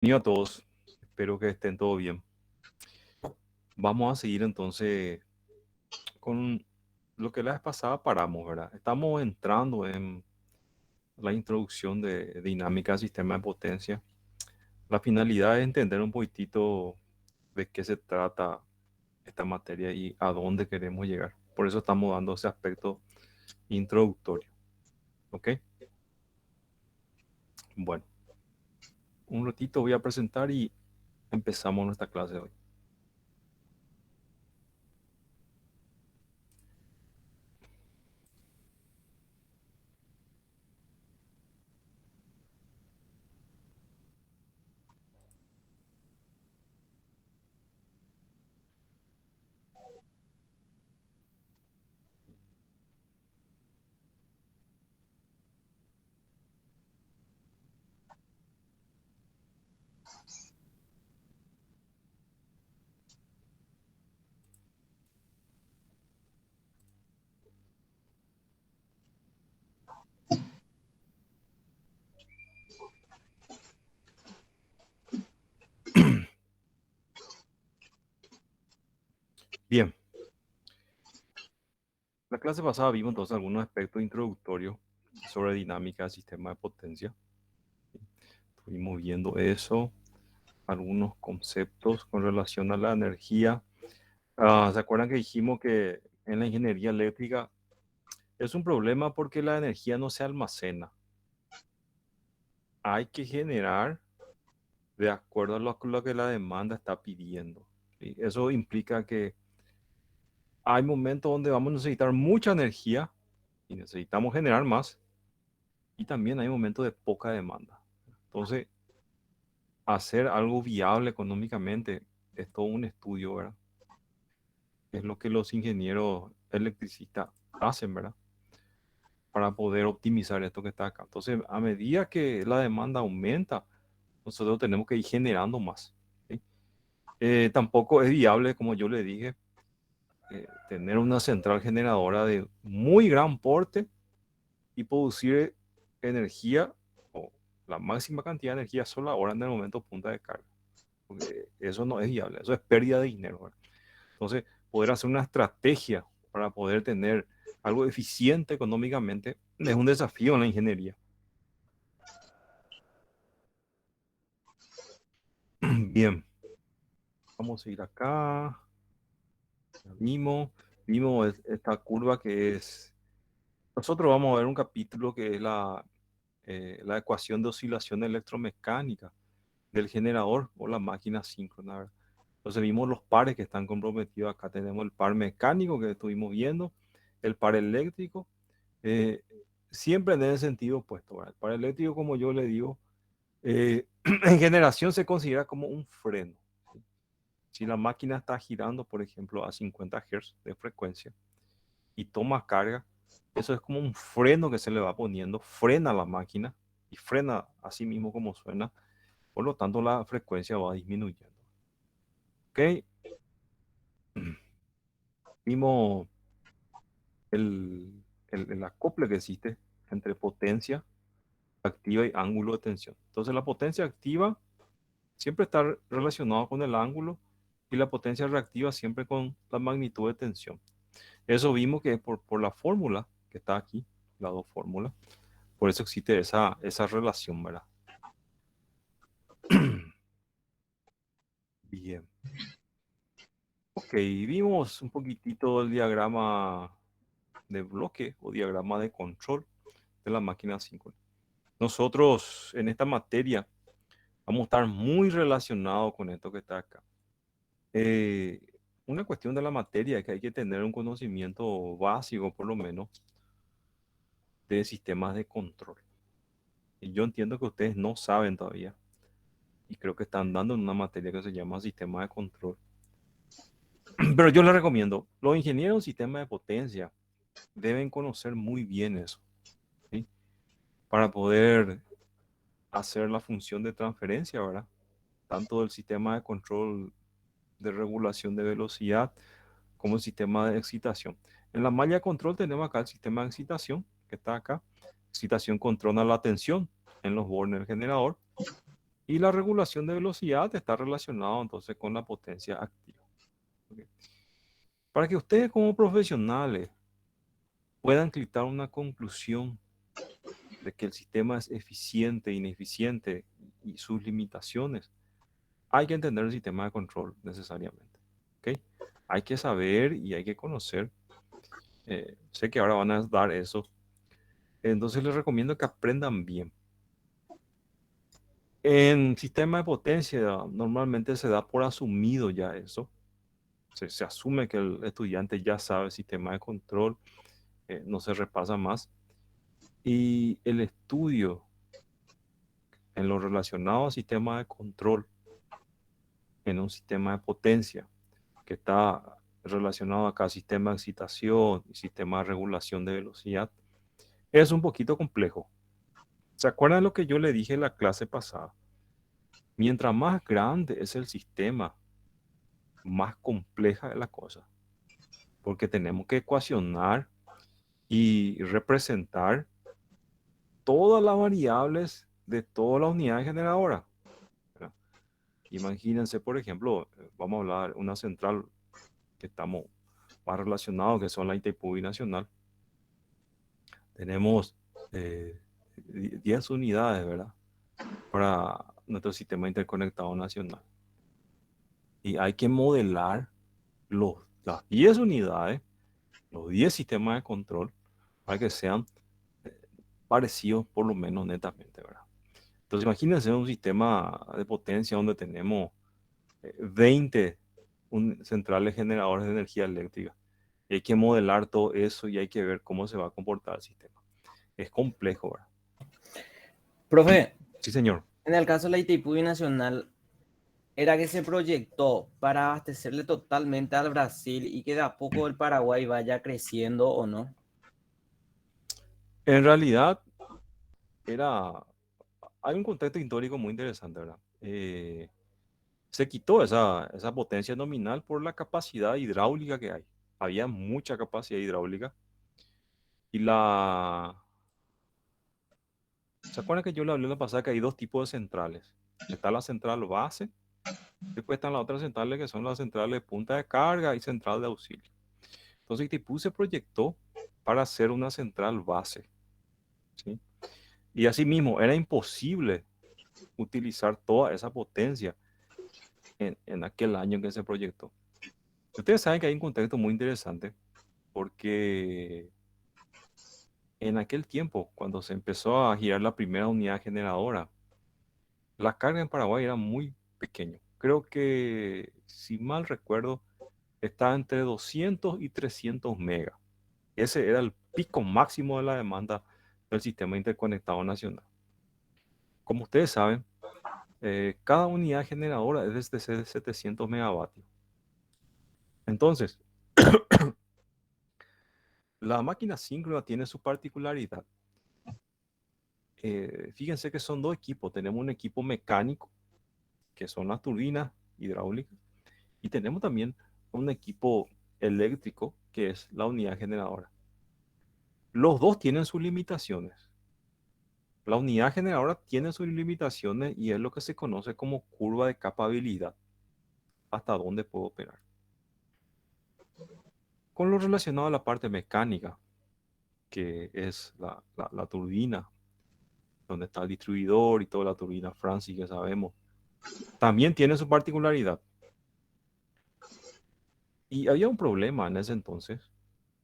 Bienvenido a todos, espero que estén todo bien. Vamos a seguir entonces con lo que la vez pasada paramos, ¿verdad? Estamos entrando en la introducción de dinámica del sistema de potencia. La finalidad es entender un poquitito de qué se trata esta materia y a dónde queremos llegar. Por eso estamos dando ese aspecto introductorio, ¿ok? Bueno, un ratito voy a presentar y empezamos nuestra clase de hoy. Bien, la clase pasada vimos entonces algunos aspectos introductorios sobre dinámica del sistema de potencia. Estuvimos viendo eso, algunos conceptos con relación a la energía. ¿Se acuerdan que dijimos que en la ingeniería eléctrica es un problema porque la energía no se almacena? Hay que generar de acuerdo a lo que la demanda está pidiendo. ¿Sí? Eso implica que hay momentos donde vamos a necesitar mucha energía y necesitamos generar más, y también hay momentos de poca demanda. Entonces, hacer algo viable económicamente es todo un estudio, ¿verdad? Es lo que los ingenieros electricistas hacen, ¿verdad? Para poder optimizar esto que está acá. Entonces, a medida que la demanda aumenta, nosotros tenemos que ir generando más. ¿Sí? Tampoco es viable, como yo le dije, tener una central generadora de muy gran porte y producir energía o la máxima cantidad de energía sola ahora en el momento punta de carga. Porque eso no es viable, eso es pérdida de dinero, ¿verdad? Entonces, poder hacer una estrategia para poder tener algo eficiente económicamente es un desafío en la ingeniería. Bien, vamos a ir acá. Ya vimos esta curva que es... Nosotros vamos a ver un capítulo que es la ecuación de oscilación electromecánica del generador o la máquina síncrona, ¿verdad? Entonces vimos los pares que están comprometidos. Acá tenemos el par mecánico que estuvimos viendo, el par eléctrico, eh, siempre en el sentido opuesto, ¿verdad? El par eléctrico, como yo le digo, en generación se considera como un freno. ¿Sí? Si la máquina está girando, por ejemplo, a 50 Hz de frecuencia y toma carga, eso es como un freno que se le va poniendo, frena la máquina y frena así mismo como suena, por lo tanto la frecuencia va disminuyendo. ¿Ok? Vimos el acople que existe entre potencia activa y ángulo de tensión. Entonces la potencia activa siempre está relacionada con el ángulo y la potencia reactiva siempre con la magnitud de tensión. Eso vimos que es por la fórmula que está aquí, las dos fórmulas. Por eso existe esa relación, ¿verdad? Bien. Ok, vimos un poquitito el diagrama de bloque o diagrama de control de la máquina síncrona. Nosotros en esta materia vamos a estar muy relacionados con esto que está acá. Eh, una cuestión de la materia es que hay que tener un conocimiento básico, por lo menos, de sistemas de control. Y yo entiendo que ustedes no saben todavía, y creo que están dando en una materia que se llama sistema de control. Pero yo les recomiendo, los ingenieros en sistemas de potencia deben conocer muy bien eso, ¿sí? Para poder hacer la función de transferencia, ¿verdad? Tanto del sistema de control de regulación de velocidad como el sistema de excitación. En la malla de control tenemos acá el sistema de excitación, que está acá. Excitación controla la tensión en los bornes del generador. Y la regulación de velocidad está relacionado entonces con la potencia activa. ¿Ok? Para que ustedes como profesionales puedan quitar una conclusión de que el sistema es eficiente, ineficiente y sus limitaciones, hay que entender el sistema de control necesariamente. ¿Ok? Hay que saber y hay que conocer. Sé que ahora van a dar eso. Entonces les recomiendo que aprendan bien. En sistema de potencia normalmente se da por asumido ya eso. Se asume que el estudiante ya sabe el sistema de control, no se repasa más. Y el estudio en lo relacionado al sistema de control, en un sistema de potencia, que está relacionado acá al sistema de excitación y sistema de regulación de velocidad, es un poquito complejo. ¿Se acuerdan lo que yo le dije en la clase pasada? Mientras más grande es el sistema, más compleja es la cosa, porque tenemos que ecuacionar y representar todas las variables de todas las unidades generadoras, ¿verdad? Imagínense, por ejemplo, vamos a hablar de una central que estamos más relacionados, que son la Itaipú Nacional. Tenemos eh, 10 unidades, ¿verdad? Para nuestro sistema interconectado nacional. Y hay que modelar las 10 unidades, los 10 sistemas de control, para que sean eh, parecidos por lo menos netamente, ¿verdad? Entonces imagínense un sistema de potencia donde tenemos 20 centrales generadoras de energía eléctrica. Y hay que modelar todo eso y hay que ver cómo se va a comportar el sistema. Es complejo, ¿verdad? Profe, Sí, señor. en el caso de la Itaipú Nacional, era que se proyectó para abastecerle totalmente al Brasil y que de a poco el Paraguay vaya creciendo o no. En realidad, era, hay un contexto histórico muy interesante, ¿verdad? Se quitó esa potencia nominal por la capacidad hidráulica que hay. Había mucha capacidad hidráulica y ¿Se acuerdan que yo le hablé la pasada que hay dos tipos de centrales? Está la central base, después están las otras centrales que son las centrales de punta de carga y central de auxilio. Entonces Itaipú se proyectó para hacer una central base, ¿sí? Y asimismo era imposible utilizar toda esa potencia en aquel año en que se proyectó. Ustedes saben que hay un contexto muy interesante porque en aquel tiempo, cuando se empezó a girar la primera unidad generadora, la carga en Paraguay era muy pequeña. Creo que, si mal recuerdo, estaba entre 200 y 300 megas. Ese era el pico máximo de la demanda del sistema interconectado nacional. Como ustedes saben, cada unidad generadora es de 700 megavatios. Entonces, la máquina síncrona tiene su particularidad. Fíjense que son dos equipos. Tenemos un equipo mecánico, que son las turbinas hidráulicas, y tenemos también un equipo eléctrico, que es la unidad generadora. Los dos tienen sus limitaciones. La unidad generadora tiene sus limitaciones y es lo que se conoce como curva de capabilidad, hasta dónde puedo operar. Con lo relacionado a la parte mecánica, que es la turbina, donde está el distribuidor y toda la turbina Francis que sabemos, también tiene su particularidad. Y había un problema en ese entonces,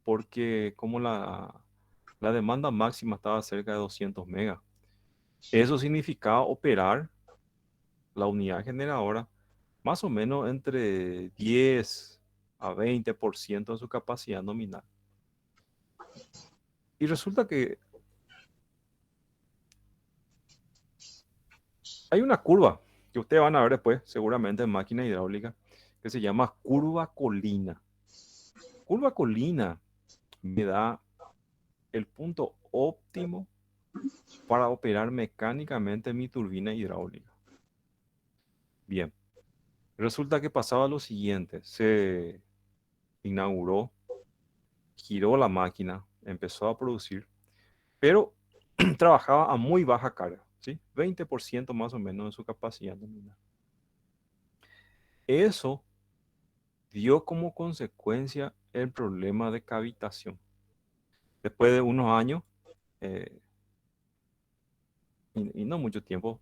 porque como la demanda máxima estaba cerca de 200 megas, eso significaba operar la unidad generadora más o menos entre 10 a 20% de su capacidad nominal. Y resulta que hay una curva que ustedes van a ver después, seguramente en máquina hidráulica, que se llama curva colina. Curva colina me da el punto óptimo para operar mecánicamente mi turbina hidráulica. Bien, resulta que pasaba lo siguiente, se inauguró, giró la máquina, empezó a producir, pero trabajaba a muy baja carga. ¿sí? 20% más o menos de su capacidad nominal. Eso dio como consecuencia el problema de cavitación. Después de unos años, eh, y no mucho tiempo,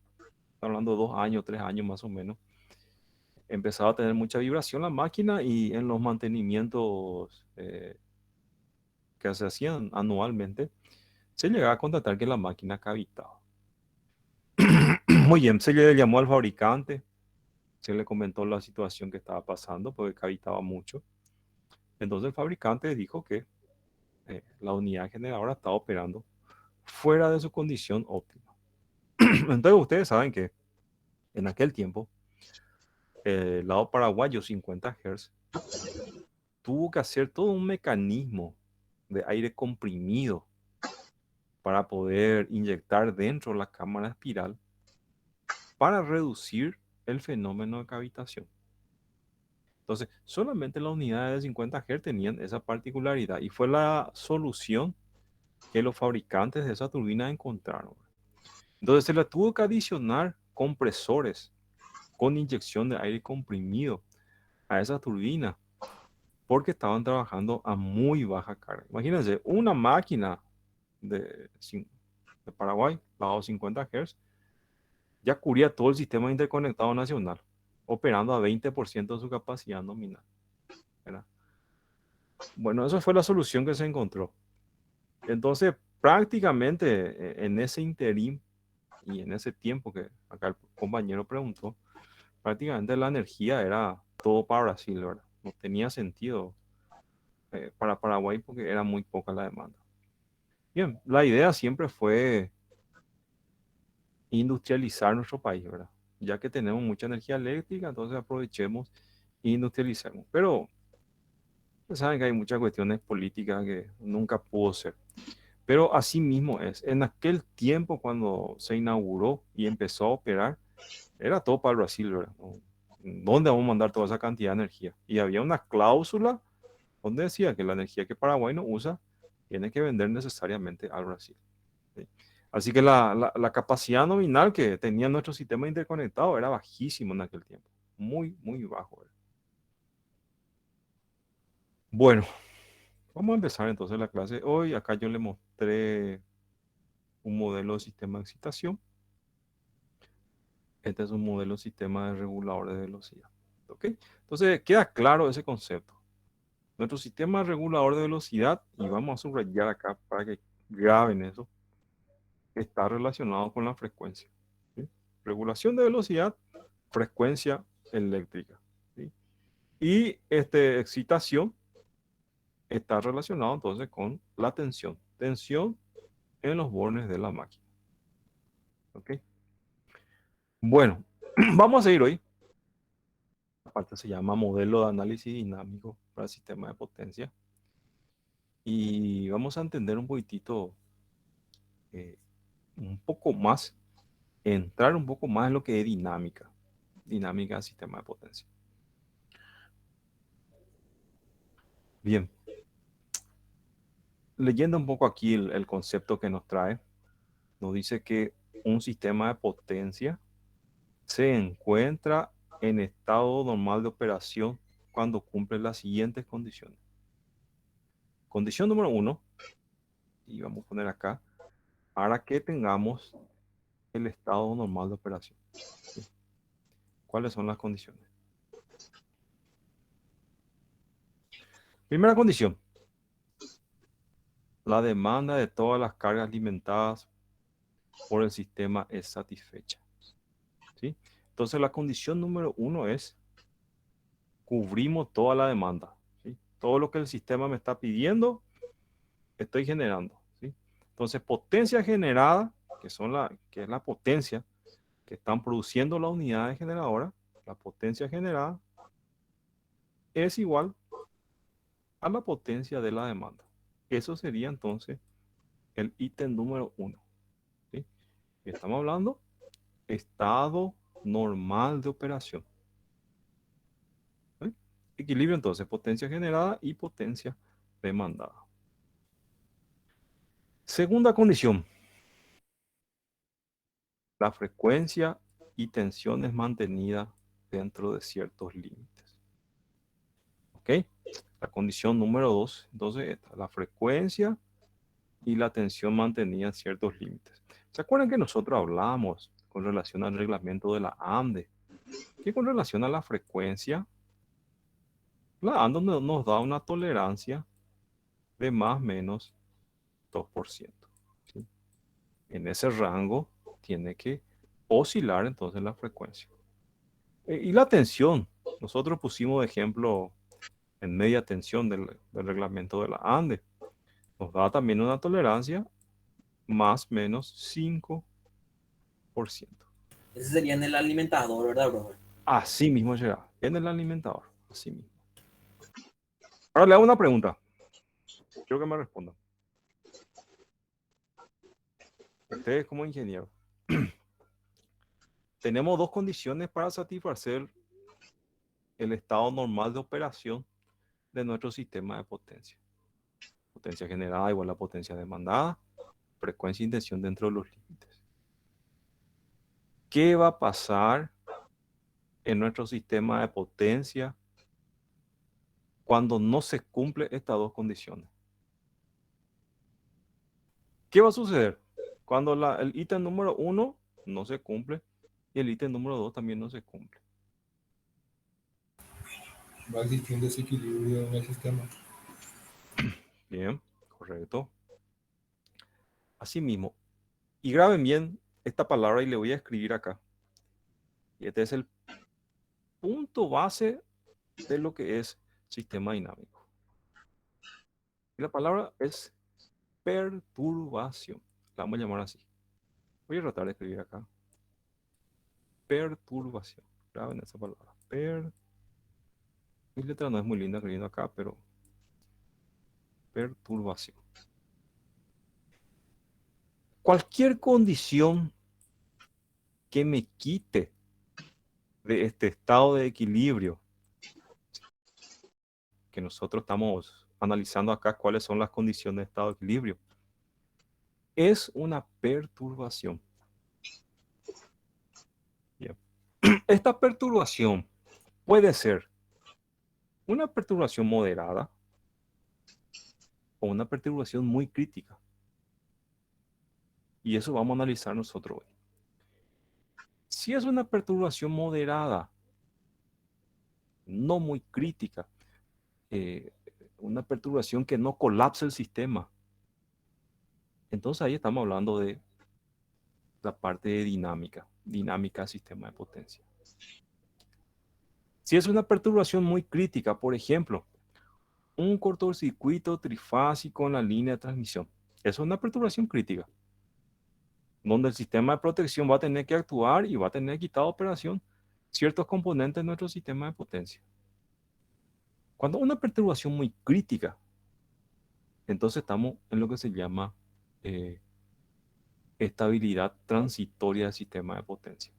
hablando de 2 años, 3 años más o menos, empezaba a tener mucha vibración la máquina y en los mantenimientos que se hacían anualmente, se llegaba a constatar que la máquina cavitaba. Muy bien, se le llamó al fabricante, se le comentó la situación que estaba pasando porque cavitaba mucho. Entonces el fabricante dijo que la unidad generadora estaba operando fuera de su condición óptima. Entonces ustedes saben que en aquel tiempo el lado paraguayo 50 Hz tuvo que hacer todo un mecanismo de aire comprimido para poder inyectar dentro de la cámara espiral para reducir el fenómeno de cavitación. Entonces, solamente las unidades de 50 Hz tenían esa particularidad y fue la solución que los fabricantes de esa turbina encontraron. Entonces, se le tuvo que adicionar compresores con inyección de aire comprimido a esa turbina porque estaban trabajando a muy baja carga. Imagínense, una máquina de, de Paraguay, bajo 50 Hz, ya cubría todo el sistema interconectado nacional, operando a 20% de su capacidad nominal, ¿verdad? Bueno, esa fue la solución que se encontró. Entonces, prácticamente en ese interín y en ese tiempo que acá el compañero preguntó, prácticamente la energía era todo para Brasil, ¿verdad? No tenía sentido para Paraguay porque era muy poca la demanda. Bien, la idea siempre fue industrializar nuestro país, ¿verdad? Ya que tenemos mucha energía eléctrica, entonces aprovechemos e industrialicemos. Pero pues, saben que hay muchas cuestiones políticas que nunca pudo ser. Pero así mismo es. En aquel tiempo, cuando se inauguró y empezó a operar, era todo para el Brasil, ¿verdad? ¿Dónde vamos a mandar toda esa cantidad de energía? Y había una cláusula donde decía que la energía que Paraguay no usa tiene que vender necesariamente al Brasil. ¿Sí? Así que la capacidad nominal que tenía nuestro sistema interconectado era bajísimo en aquel tiempo. Muy, muy bajo. ¿Verdad? Bueno, vamos a empezar entonces la clase. Hoy acá yo le mostré un modelo de sistema de excitación. Este es un modelo de sistema de regulador de velocidad. ¿Ok? Entonces queda claro ese concepto. Nuestro sistema regulador de velocidad, y vamos a subrayar acá para que graben eso, está relacionado con la frecuencia. ¿Sí? Regulación de velocidad, frecuencia eléctrica. ¿Sí? Y excitación está relacionado entonces con la tensión. Tensión en los bornes de la máquina. ¿Ok? Bueno, vamos a seguir hoy. La parte se llama modelo de análisis dinámico para el sistema de potencia. Y vamos a entender un poquitito, un poco más, entrar un poco más en lo que es dinámica. Dinámica del sistema de potencia. Bien, leyendo un poco aquí el concepto que nos trae, nos dice que un sistema de potencia se encuentra en estado normal de operación cuando cumple las siguientes condiciones. Condición número 1, y vamos a poner acá, para que tengamos el estado normal de operación. ¿Sí? ¿Cuáles son las condiciones? Primera condición, la demanda de todas las cargas alimentadas por el sistema es satisfecha. ¿Sí? Entonces la condición número 1 es cubrimos toda la demanda. ¿Sí? Todo lo que el sistema me está pidiendo, estoy generando. ¿Sí? Entonces potencia generada, que es la potencia que están produciendo las unidades generadoras, la potencia generada es igual a la potencia de la demanda. Eso sería entonces el ítem número 1. ¿Sí? Estamos hablando estado normal de operación. ¿Sí? Equilibrio entonces, potencia generada y potencia demandada. Segunda condición. la frecuencia y tensión es mantenida dentro de ciertos límites. ¿Ok? La condición número 2, entonces, esta, la frecuencia y la tensión mantenida en ciertos límites. ¿Se acuerdan que nosotros hablamos con relación al reglamento de la ANDE? Que con relación a la frecuencia, la ANDE nos da una tolerancia de más o menos 2%. ¿Sí? En ese rango tiene que oscilar entonces la frecuencia. Y la tensión, nosotros pusimos de ejemplo en media tensión del reglamento de la ANDE. Nos da también una tolerancia más o menos 5%. Ese sería en el alimentador, ¿verdad, bro? Así mismo llega, en el alimentador. Así mismo. Ahora le hago una pregunta. Quiero que me respondan. Ustedes como ingeniero, tenemos dos condiciones para satisfacer el estado normal de operación de nuestro sistema de potencia. Potencia generada igual a potencia demandada, frecuencia y tensión dentro de los límites. ¿Qué va a pasar en nuestro sistema de potencia cuando no se cumple estas dos condiciones? ¿Qué va a suceder? Cuando el ítem número 1 no se cumple y el ítem número 2 también no se cumple. Va a existir un desequilibrio en el sistema. Bien, correcto. Asimismo, y graben bien esta palabra y le voy a escribir acá. Y este es el punto base de lo que es sistema dinámico. Y la palabra es perturbación. La vamos a llamar así. Voy a tratar de escribir acá. Perturbación. Graben esa palabra. Mi letra no es muy linda escribiendo acá, pero perturbación. Cualquier condición que me quite de este estado de equilibrio que nosotros estamos analizando acá, cuáles son las condiciones de estado de equilibrio, es una perturbación. Bien. Esta perturbación puede ser una perturbación moderada o una perturbación muy crítica. Y eso vamos a analizar nosotros hoy. Si es una perturbación moderada, no muy crítica, eh, una perturbación que no colapse el sistema, entonces ahí estamos hablando de la parte de dinámica, dinámica sistema de potencia. Si es una perturbación muy crítica, por ejemplo, un cortocircuito trifásico en la línea de transmisión, eso es una perturbación crítica, donde el sistema de protección va a tener que actuar y va a tener que quitar de operación ciertos componentes de nuestro sistema de potencia. Cuando una perturbación muy crítica, entonces estamos en lo que se llama eh, estabilidad transitoria del sistema de potencia.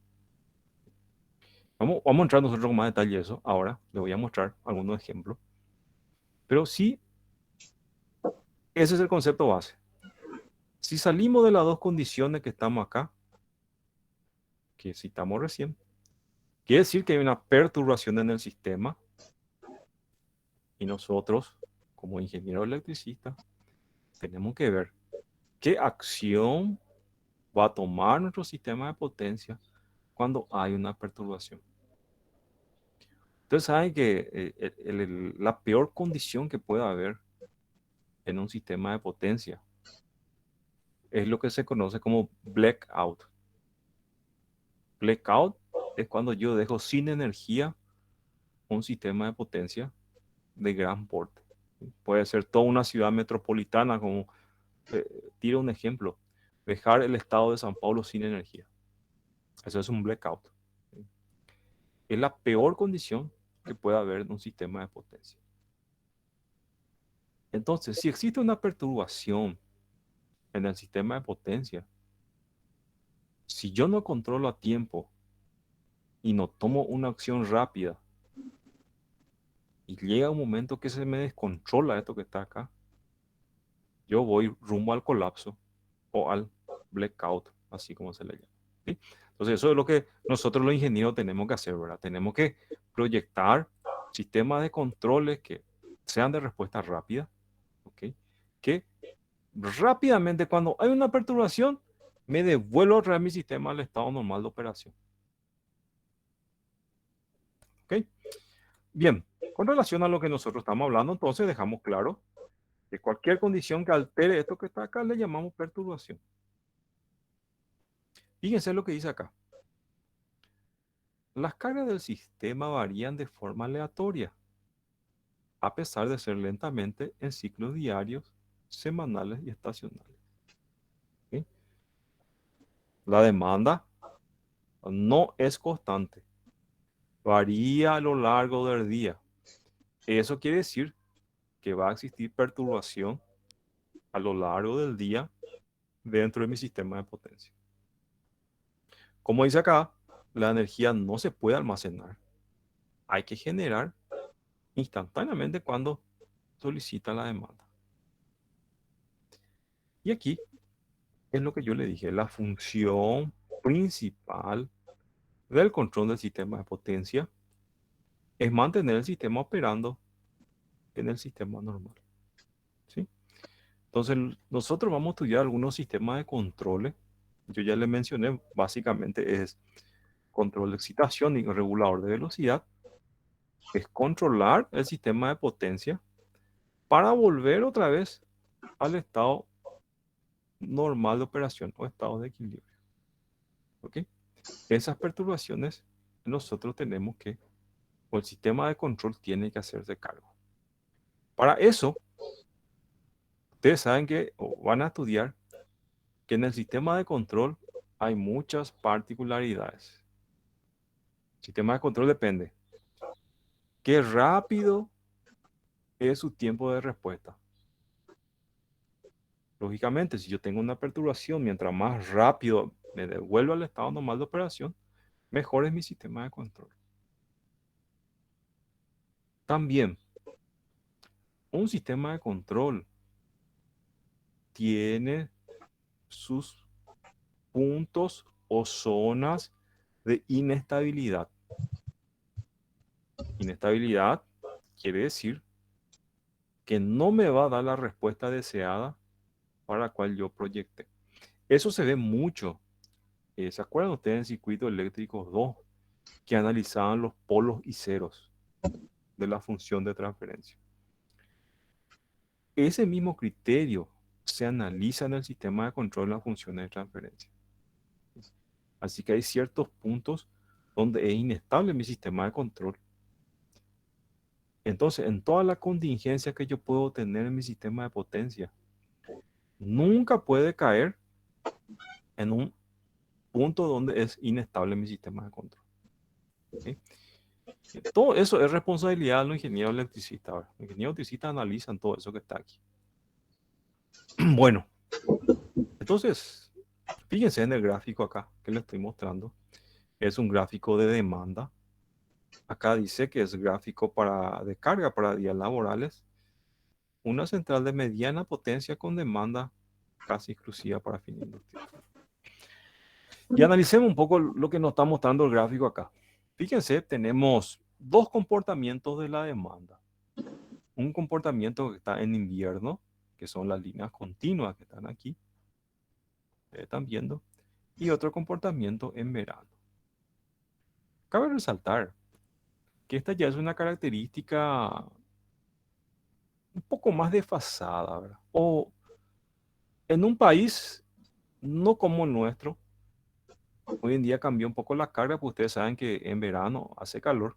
Vamos a entrar nosotros con más detalle eso ahora. Les voy a mostrar algunos ejemplos. Pero sí, ese es el concepto base. Si salimos de las dos condiciones que estamos acá, que citamos recién, quiere decir que hay una perturbación en el sistema y nosotros, como ingeniero electricista, tenemos que ver qué acción va a tomar nuestro sistema de potencia cuando hay una perturbación. Entonces saben que la peor condición que puede haber en un sistema de potencia es lo que se conoce como blackout. Blackout es cuando yo dejo sin energía un sistema de potencia de gran porte. Puede ser toda una ciudad metropolitana, como tiro un ejemplo, dejar el estado de San Paulo sin energía. Eso es un blackout. Es la peor condición que puede haber en un sistema de potencia. Entonces, si existe una perturbación en el sistema de potencia, si yo no controlo a tiempo y no tomo una acción rápida, y llega un momento que se me descontrola esto que está acá, yo voy rumbo al colapso o al blackout, así como se le llama. ¿sí? Entonces, eso es lo que nosotros los ingenieros tenemos que hacer, ¿verdad? Tenemos que proyectar sistemas de controles que sean de respuesta rápida, ¿ok? Que rápidamente, cuando hay una perturbación, me devuelvo otra vez mi sistema al estado normal de operación. ¿Ok? Bien, con relación a lo que nosotros estamos hablando, entonces dejamos claro que cualquier condición que altere esto que está acá le llamamos perturbación. Fíjense lo que dice acá. Las cargas del sistema varían de forma aleatoria, a pesar de ser lentamente en ciclos diarios, semanales y estacionales. ¿Ok? La demanda no es constante, varía a lo largo del día. Eso quiere decir que va a existir perturbación a lo largo del día dentro de mi sistema de potencia. Como dice acá, la energía no se puede almacenar. Hay que generar instantáneamente cuando solicita la demanda. Y aquí es lo que yo le dije, la función principal del control del sistema de potencia es mantener el sistema operando en el sistema normal. ¿Sí? Entonces, nosotros vamos a estudiar algunos sistemas de controles. Yo ya le mencioné, básicamente es control de excitación y regulador de velocidad. Es controlar el sistema de potencia para volver otra vez al estado normal de operación o estado de equilibrio. ¿Ok? Esas perturbaciones nosotros tenemos que, o el sistema de control tiene que hacerse cargo. Para eso, ustedes saben que o van a estudiar que en el sistema de control hay muchas particularidades. El sistema de control depende. Qué rápido es su tiempo de respuesta. Lógicamente, si yo tengo una perturbación, mientras más rápido me devuelvo al estado normal de operación, mejor es mi sistema de control. También, un sistema de control tiene sus puntos o zonas de inestabilidad. Inestabilidad quiere decir que no me va a dar la respuesta deseada para la cual yo proyecté. Eso se ve mucho. ¿Se acuerdan ustedes en circuitos eléctricos 2 que analizaban los polos y ceros de la función de transferencia? Ese mismo criterio se analiza en el sistema de control de las funciones de transferencia. Así que hay ciertos puntos donde es inestable mi sistema de control. Entonces, en toda la contingencia que yo puedo tener en mi sistema de potencia, nunca puede caer en un punto donde es inestable mi sistema de control. ¿Sí? Todo eso es responsabilidad de los ingenieros electricistas. Los ingenieros electricistas analizan todo eso que está aquí. Bueno, entonces, fíjense en el gráfico acá que les estoy mostrando. Es un gráfico de demanda. Acá dice que es gráfico de carga para días laborales. Una central de mediana potencia con demanda casi exclusiva para fines industriales. Y analicemos un poco lo que nos está mostrando el gráfico acá. Fíjense, tenemos dos comportamientos de la demanda. Un comportamiento que está en invierno, que son las líneas continuas que están aquí, están viendo, y otro comportamiento en verano. Cabe resaltar que esta ya es una característica un poco más desfasada, ¿verdad? O en un país no como el nuestro, hoy en día cambió un poco la carga, pues ustedes saben que en verano hace calor,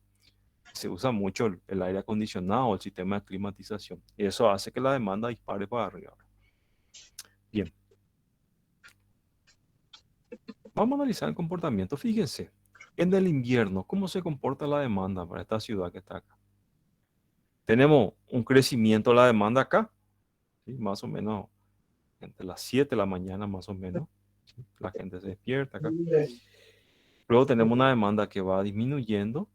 se usa mucho el aire acondicionado, el sistema de climatización, y eso hace que la demanda dispare para arriba. Bien, vamos a analizar el comportamiento. Fíjense, en el invierno, ¿cómo se comporta la demanda para esta ciudad que está acá? Tenemos un crecimiento de la demanda acá, ¿sí? Más o menos entre las 7 de la mañana, más o menos. ¿Sí? La gente se despierta acá. Luego tenemos una demanda que va disminuyendo.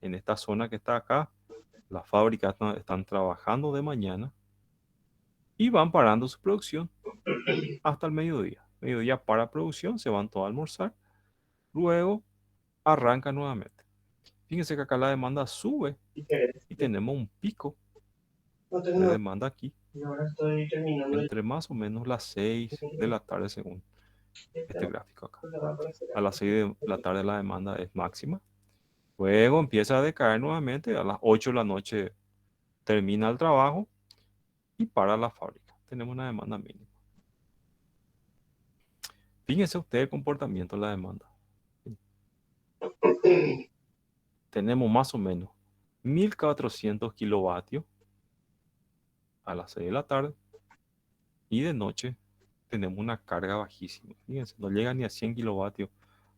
En esta zona que está acá, las fábricas están trabajando de mañana y van parando su producción hasta el mediodía. mediodía para producción, se van todos a almorzar, luego arranca nuevamente. Fíjense que acá la demanda sube y tenemos un pico No tengo de nada. demanda aquí, Y ahora estoy terminando el entre más o menos las 6 de la tarde según este tema. gráfico acá. Pues ahora para hacer A las 6 de la tarde la demanda es máxima. Luego empieza a decaer nuevamente, a las 8 de la noche termina el trabajo y para la fábrica. Tenemos una demanda mínima. Fíjense usted el comportamiento de la demanda. Tenemos más o menos 1400 kilovatios a las 6 de la tarde y de noche tenemos una carga bajísima. Fíjense, no llega ni a 100 kilovatios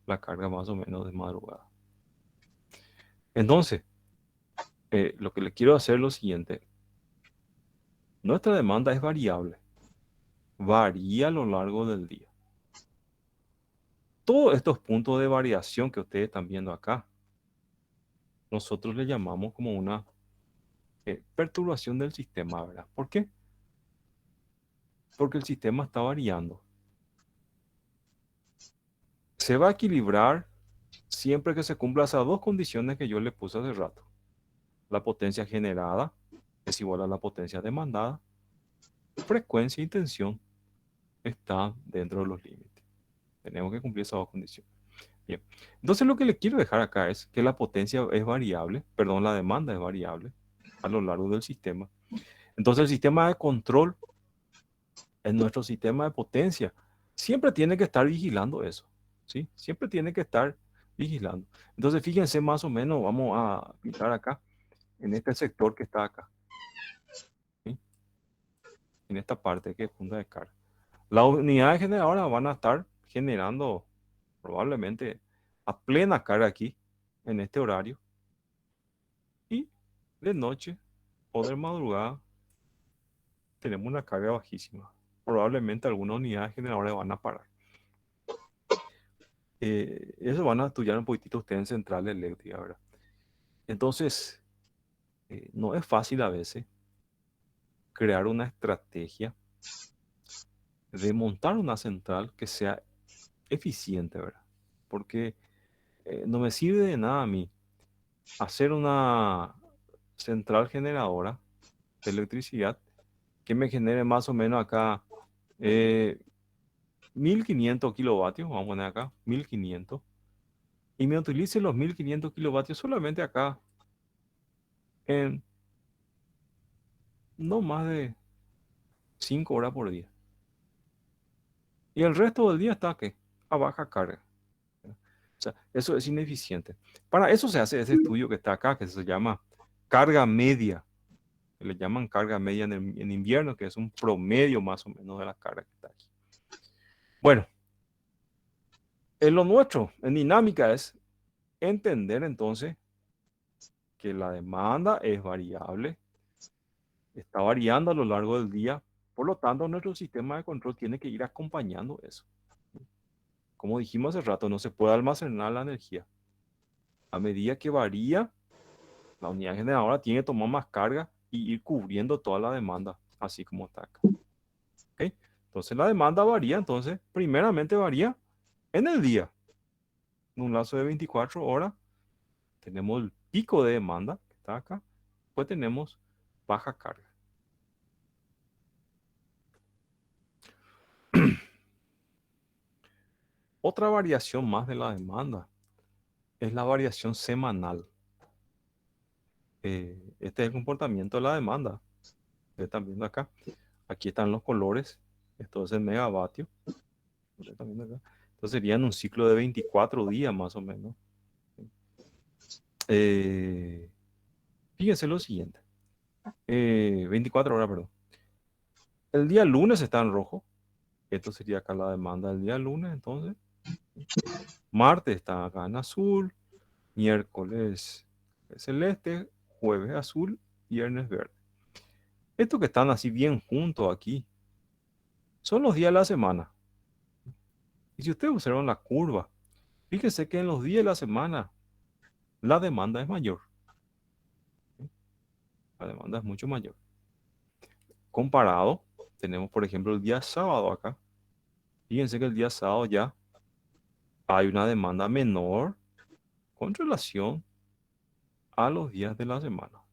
la carga más o menos de madrugada. Entonces, lo que le quiero hacer es lo siguiente. Nuestra demanda es variable. Varía a lo largo del día. Todos estos puntos de variación que ustedes están viendo acá, nosotros le llamamos como una perturbación del sistema, ¿verdad? ¿Por qué? Porque el sistema está variando. Se va a equilibrar siempre que se cumplan esas dos condiciones que yo le puse hace rato. La potencia generada es igual a la potencia demandada. Frecuencia y tensión están dentro de los límites. Tenemos que cumplir esas dos condiciones. Bien. Entonces lo que le quiero dejar acá es que la potencia es variable, perdón, la demanda es variable a lo largo del sistema. Entonces el sistema de control en nuestro sistema de potencia siempre tiene que estar vigilando eso, ¿sí? Siempre tiene que estar vigilando. Entonces fíjense más o menos, vamos a pintar acá, en este sector que está acá, ¿sí? En esta parte que es punta de carga. Las unidades generadoras van a estar generando probablemente a plena carga aquí, en este horario. Y de noche o de madrugada tenemos una carga bajísima. Probablemente algunas unidades generadoras van a parar. Eso van a estudiar un poquitito ustedes en central eléctrica, ¿verdad? Entonces, no es fácil a veces crear una estrategia de montar una central que sea eficiente, ¿verdad? Porque no me sirve de nada a mí hacer una central generadora de electricidad que me genere más o menos acá 1500 kilovatios, vamos a poner acá 1500, y me utilice los 1500 kilovatios solamente acá en no más de 5 horas por día. Y el resto del día está ¿qué? A baja carga. O sea, eso es ineficiente. Para eso se hace ese estudio que está acá, que se llama carga media. Que le llaman carga media en invierno, que es un promedio más o menos de la carga que está aquí. Bueno, en lo nuestro, en dinámica, es entender entonces que la demanda es variable, está variando a lo largo del día, por lo tanto nuestro sistema de control tiene que ir acompañando eso. Como dijimos hace rato, no se puede almacenar la energía. A medida que varía, la unidad generadora tiene que tomar más carga y ir cubriendo toda la demanda, así como está acá. ¿Okay? Entonces la demanda varía, entonces primeramente varía en el día. En un lapso de 24 horas tenemos el pico de demanda, que está acá, pues tenemos baja carga. Otra variación más de la demanda es la variación semanal. Este es el comportamiento de la demanda. Ustedes están viendo acá. Aquí están los colores. Esto es el megavatio. Entonces sería en un ciclo de 24 días más o menos. Fíjense lo siguiente. 24 horas, perdón. El día lunes está en rojo. Esto sería acá la demanda del día lunes, entonces. Martes está acá en azul. Miércoles celeste. Jueves azul. Viernes verde. Estos que están así bien juntos aquí son los días de la semana. Y si ustedes observan la curva, fíjense que en los días de la semana la demanda es mayor. La demanda es mucho mayor. Comparado, tenemos por ejemplo el día sábado acá Fíjense que el día sábado ya hay una demanda menor con relación a los días de la semana.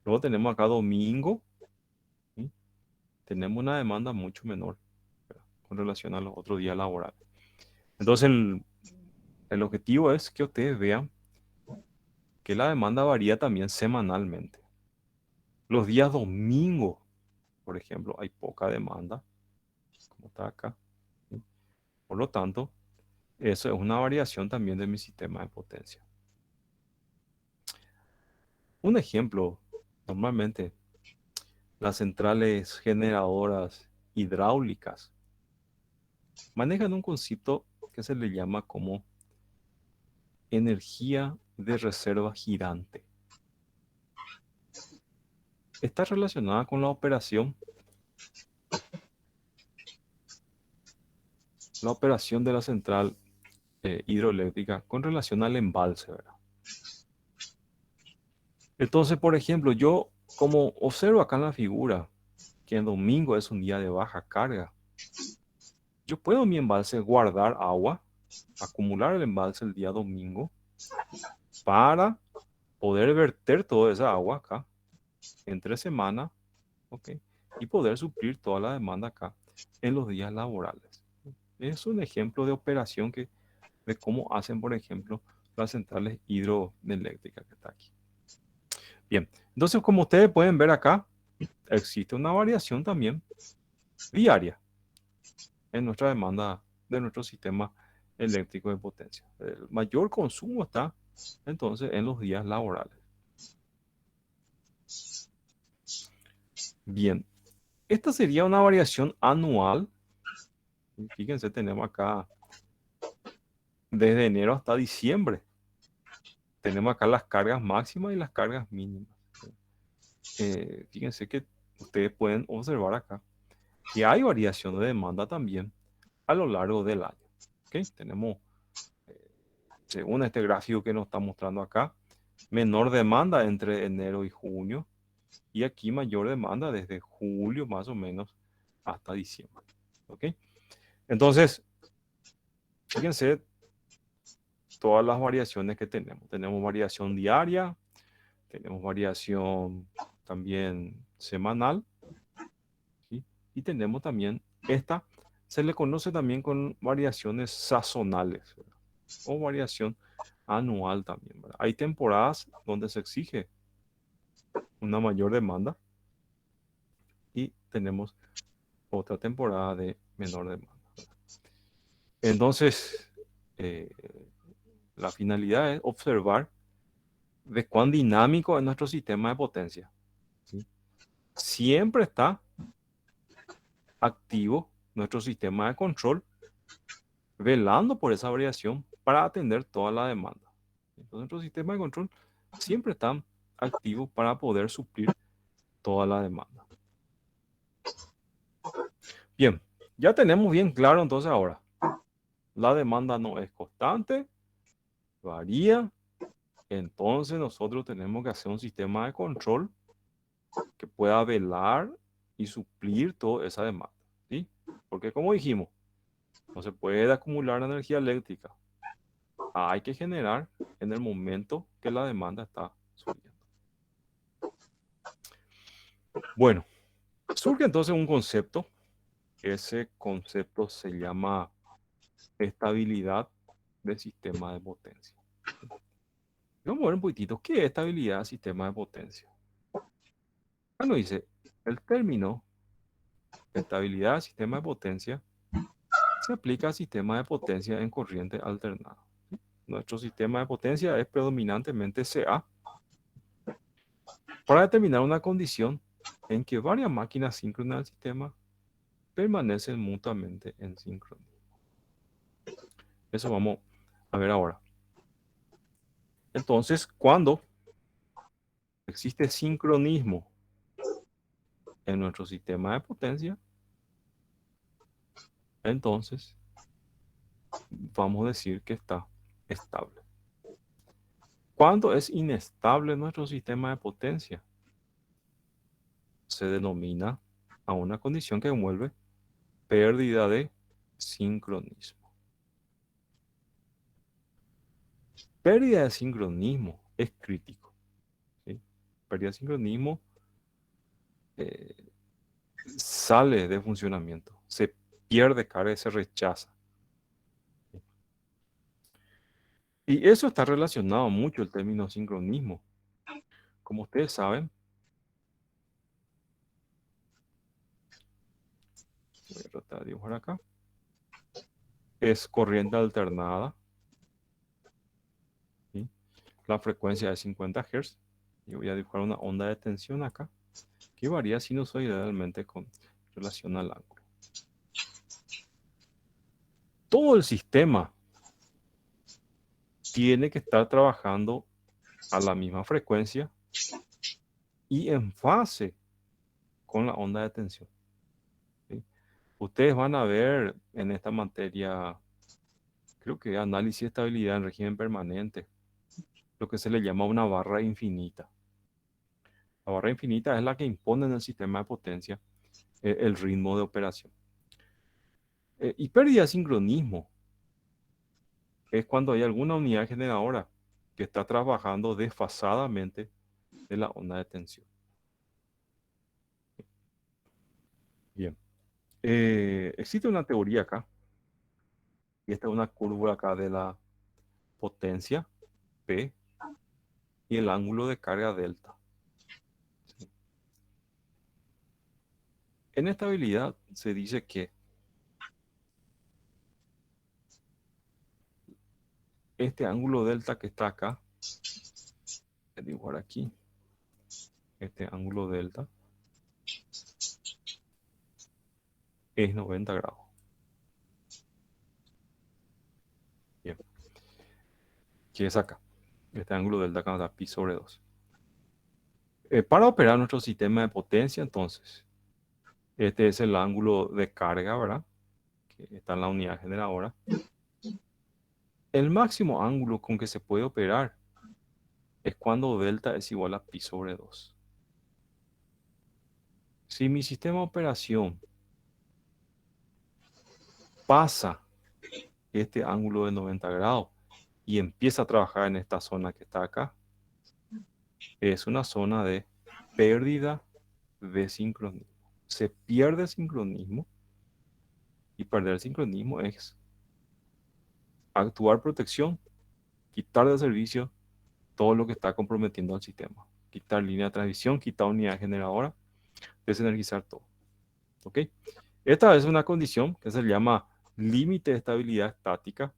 Luego tenemos acá domingo, ¿sí? Tenemos una demanda mucho menor, ¿verdad?, con relación a los otros días laborales. Entonces el objetivo es que ustedes vean que la demanda varía también semanalmente. Los días domingos, por ejemplo, hay poca demanda, como está acá, ¿sí? Por lo tanto, eso es una variación también de mi sistema de potencia. Un ejemplo, normalmente las centrales generadoras hidráulicas manejan un concepto que se le llama como energía de reserva girante. Está relacionada con la operación de la central hidroeléctrica con relación al embalse, ¿verdad? Entonces, por ejemplo, yo como observo acá en la figura que el domingo es un día de baja carga, yo puedo en mi embalse guardar agua, acumular el embalse el día domingo para poder verter toda esa agua acá entre semana, ¿ok? Y poder suplir toda la demanda acá en los días laborales. Es un ejemplo de operación de cómo hacen, por ejemplo, las centrales hidroeléctricas que está aquí. Bien, entonces como ustedes pueden ver acá, existe una variación también diaria en nuestra demanda de nuestro sistema eléctrico de potencia. El mayor consumo está entonces en los días laborales. Bien, esta sería una variación anual. Fíjense, tenemos acá desde enero hasta diciembre. Tenemos acá las cargas máximas y las cargas mínimas. Fíjense que ustedes pueden observar acá que hay variación de demanda también a lo largo del año. ¿Okay? Tenemos, según este gráfico que nos está mostrando acá, menor demanda entre enero y junio y aquí mayor demanda desde julio más o menos hasta diciembre. ¿Ok? Entonces, fíjense todas las variaciones que tenemos. Tenemos variación diaria, tenemos variación también semanal, ¿sí? Y tenemos también esta, se le conoce también con variaciones sazonales, ¿verdad?, o variación anual también, ¿verdad? Hay temporadas donde se exige una mayor demanda y tenemos otra temporada de menor demanda, ¿verdad? Entonces, eh, la finalidad es observar de cuán dinámico es nuestro sistema de potencia, ¿sí? Siempre está activo nuestro sistema de control, velando por esa variación para atender toda la demanda. Entonces, nuestro sistema de control siempre está activo para poder suplir toda la demanda. Bien, ya tenemos bien claro entonces ahora, la demanda no es constante, varía, entonces nosotros tenemos que hacer un sistema de control que pueda velar y suplir toda esa demanda, ¿sí? Porque como dijimos, no se puede acumular energía eléctrica. Hay que generar en el momento que la demanda está subiendo. Bueno, surge entonces un concepto. Ese concepto se llama estabilidad del sistema de potencia. Vamos a ver un poquitito qué es estabilidad del sistema de potencia. Bueno, dice, el término estabilidad del sistema de potencia se aplica al sistema de potencia en corriente alternada. Nuestro sistema de potencia es predominantemente CA para determinar una condición en que varias máquinas síncronas del sistema permanecen mutuamente en sincronía. Eso vamos a ver ahora. Entonces, cuando existe sincronismo en nuestro sistema de potencia, entonces vamos a decir que está estable. Cuando es inestable nuestro sistema de potencia, se denomina a una condición que envuelve pérdida de sincronismo. Pérdida de sincronismo es crítico, ¿sí? Pérdida de sincronismo eh, sale de funcionamiento, se pierde carga y se rechaza. Y eso está relacionado mucho el término sincronismo. Como ustedes saben, voy a tratar de dibujar acá, es corriente alternada, ¿sí? La frecuencia es 50 Hz. Y voy a dibujar una onda de tensión acá, que varía sinusoidalmente con relación al ángulo. Todo el sistema tiene que estar trabajando a la misma frecuencia y en fase con la onda de tensión, ¿sí? Ustedes van a ver en esta materia, creo que análisis de estabilidad en régimen permanente, lo que se le llama una barra infinita. La barra infinita es la que impone en el sistema de potencia el ritmo de operación. Y pérdida de sincronismo es cuando hay alguna unidad generadora que está trabajando desfasadamente de la onda de tensión. Bien. Existe una teoría acá, y esta es una curva acá de la potencia P y el ángulo de carga delta. ¿Sí? En estabilidad se dice que este ángulo delta que está acá, voy a dibujar aquí, este ángulo delta es 90 grados. Bien. ¿Qué es acá? Este ángulo delta acá da pi sobre 2. Para operar nuestro sistema de potencia, entonces, este es el ángulo de carga, ¿verdad? Que está en la unidad generadora. El máximo ángulo con que se puede operar es cuando delta es igual a pi sobre 2. Si mi sistema de operación pasa este ángulo de 90 grados y empieza a trabajar en esta zona que está acá, es una zona de pérdida de sincronismo. Se pierde sincronismo y perder sincronismo es actuar protección, quitar de servicio todo lo que está comprometiendo al sistema. Quitar línea de transmisión, quitar unidad generadora, desenergizar todo. ¿Ok? Esta es una condición que se llama límite de estabilidad estática,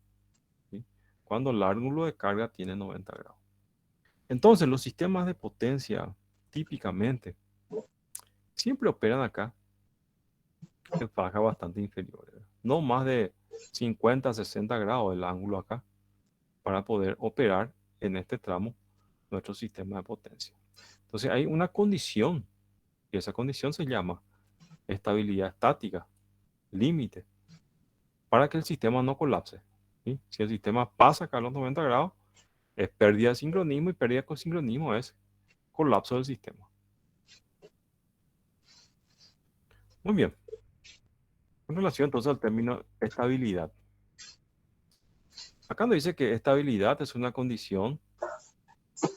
¿sí? Cuando el ángulo de carga tiene 90 grados. Entonces, los sistemas de potencia típicamente siempre operan acá en fajas bastante inferiores. No más de 50, 60 grados el ángulo acá para poder operar en este tramo nuestro sistema de potencia. Entonces, hay una condición y esa condición se llama estabilidad estática, límite, para que el sistema no colapse, ¿sí? Si el sistema pasa acá a los 90 grados, es pérdida de sincronismo y pérdida de sincronismo es colapso del sistema. Muy bien. En relación entonces al término estabilidad. Acá nos dice que estabilidad es una condición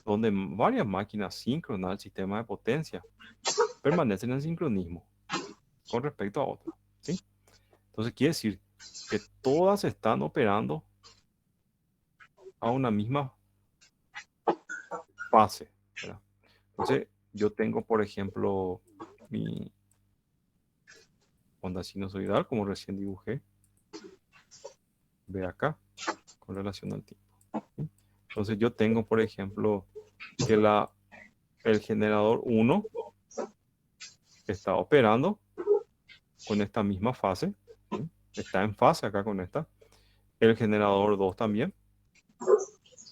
donde varias máquinas síncronas del sistema de potencia permanecen en sincronismo con respecto a otras, ¿sí? Entonces quiere decir que todas están operando a una misma fase, ¿verdad? Entonces yo tengo, por ejemplo, mi onda sinusoidal, como recién dibujé. Ve acá, con relación al tiempo, ¿sí? Entonces yo tengo, por ejemplo, que el generador 1 está operando con esta misma fase, ¿sí? Está en fase acá con esta. El generador 2 también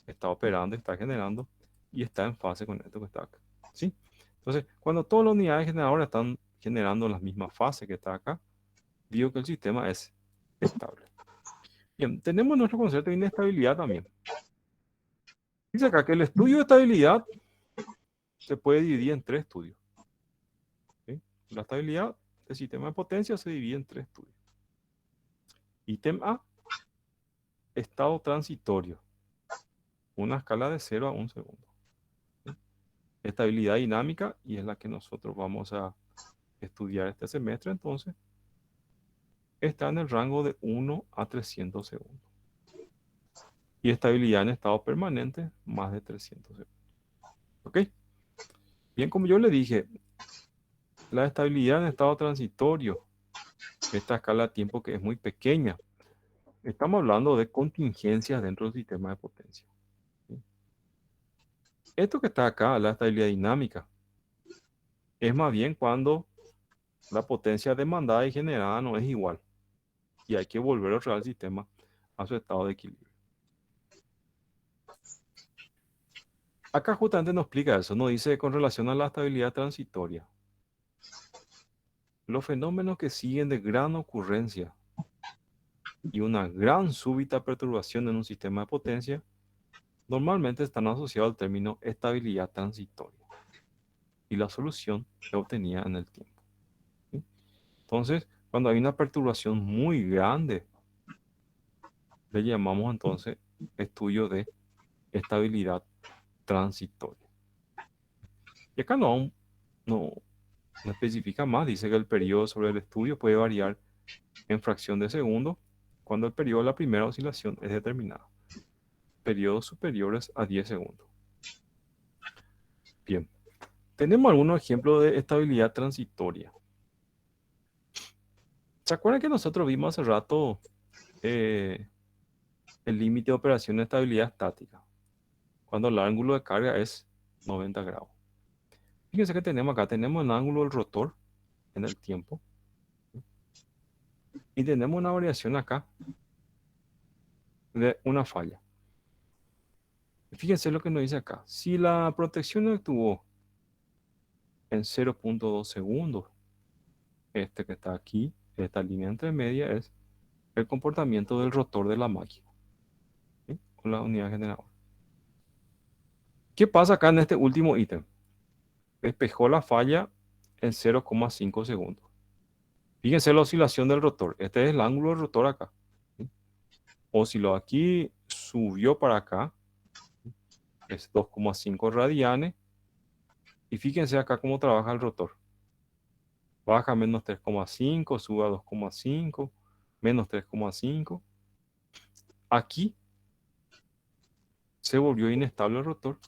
está operando, está generando y está en fase con esto que está acá, ¿sí? Entonces, cuando todas las unidades generadoras están generando las mismas fases que está acá, digo que el sistema es estable. Bien, tenemos nuestro concepto de inestabilidad también. Dice acá que el estudio de estabilidad se puede dividir en 3 estudios, ¿sí? La estabilidad del sistema de potencia se divide en 3 estudios. Ítem A, estado transitorio. Una escala de 0 a 1 segundo. ¿Sí? Estabilidad dinámica, y es la que nosotros vamos a estudiar este semestre, entonces, está en el rango de 1 a 300 segundos. Y estabilidad en estado permanente, más de 300 segundos. ¿Ok? Bien, como yo le dije, la estabilidad en estado transitorio, esta escala de tiempo que es muy pequeña, estamos hablando de contingencias dentro del sistema de potencia. ¿Sí? Esto que está acá, la estabilidad dinámica, es más bien cuando la potencia demandada y generada no es igual. Y hay que volver otra vez al sistema a su estado de equilibrio. Acá justamente nos explica eso, nos dice con relación a la estabilidad transitoria. Los fenómenos que siguen de gran ocurrencia y una gran súbita perturbación en un sistema de potencia normalmente están asociados al término estabilidad transitoria. Y la solución se obtenía en el tiempo. ¿Sí? Entonces, cuando hay una perturbación muy grande, le llamamos entonces estudio de estabilidad transitoria. Y acá no especifica más, dice que el periodo sobre el estudio puede variar en fracción de segundo cuando el periodo de la primera oscilación es determinado. Periodos superiores a 10 segundos. Bien, tenemos algunos ejemplos de estabilidad transitoria. ¿Se acuerdan que nosotros vimos hace rato el límite de operación de estabilidad estática? Cuando el ángulo de carga es 90 grados. Fíjense que tenemos acá, tenemos el ángulo del rotor en el tiempo. Y tenemos una variación acá de una falla. Fíjense lo que nos dice acá. Si la protección estuvo en 0.2 segundos, este que está aquí, esta línea entre media, es el comportamiento del rotor de la máquina, ¿sí? Con la unidad generadora. ¿Qué pasa acá en este último ítem? Despejó la falla en 0,5 segundos. Fíjense la oscilación del rotor. Este es el ángulo del rotor acá, ¿sí? Osciló aquí, subió para acá, es 2,5 radianes. Y fíjense acá cómo trabaja el rotor. Baja menos 3,5, sube a 2,5, menos 3,5. Aquí se volvió inestable el rotor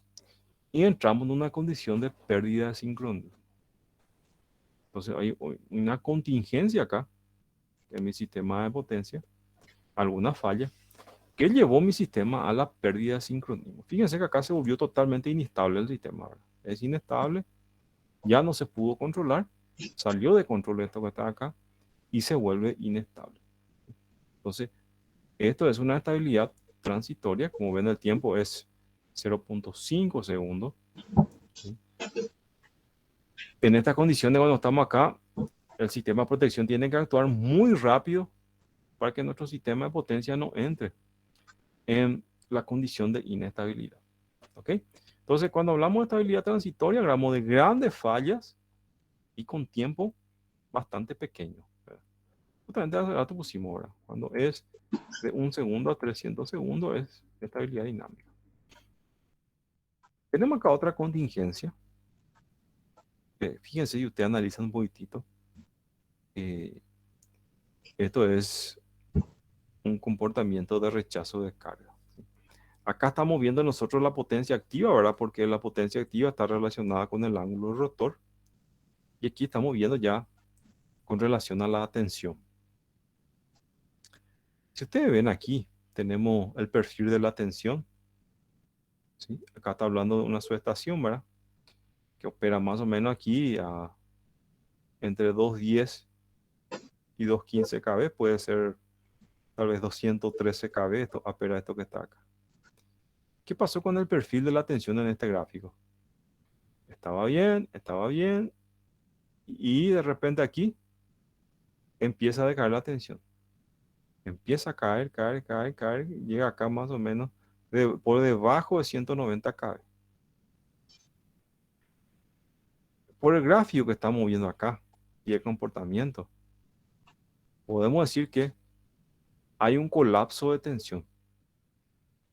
y entramos en una condición de pérdida de sincronismo. Entonces hay una contingencia acá en mi sistema de potencia, alguna falla, que llevó mi sistema a la pérdida de sincronismo. Fíjense que acá se volvió totalmente inestable el sistema, ¿verdad? Es inestable, ya no se pudo controlar, salió de control esto que está acá y se vuelve inestable. Entonces, esto es una estabilidad transitoria, como ven el tiempo es 0.5 segundos. ¿Sí? En estas condiciones, cuando estamos acá, el sistema de protección tiene que actuar muy rápido para que nuestro sistema de potencia no entre en la condición de inestabilidad. ¿Ok? Entonces, cuando hablamos de estabilidad transitoria, hablamos de grandes fallas y con tiempo bastante pequeño. Justamente hace rato pusimos ahora, cuando es de 1 segundo a 300 segundos es estabilidad dinámica. Tenemos acá otra contingencia. Fíjense y ustedes analizan un poquitito. Esto es un comportamiento de rechazo de carga. Acá estamos viendo nosotros la potencia activa, ¿verdad? Porque la potencia activa está relacionada con el ángulo del rotor. Y aquí estamos viendo ya con relación a la tensión. Si ustedes ven aquí, tenemos el perfil de la tensión. ¿Sí? Acá está hablando de una subestación, ¿verdad? Que opera más o menos aquí entre 210 y 215 kV. Puede ser tal vez 213 kV, opera esto que está acá. ¿Qué pasó con el perfil de la tensión en este gráfico? Estaba bien, y de repente aquí empieza a decaer la tensión. Empieza a caer, llega acá más o menos por debajo de 190 kV. Por el gráfico que estamos viendo acá y el comportamiento, podemos decir que hay un colapso de tensión.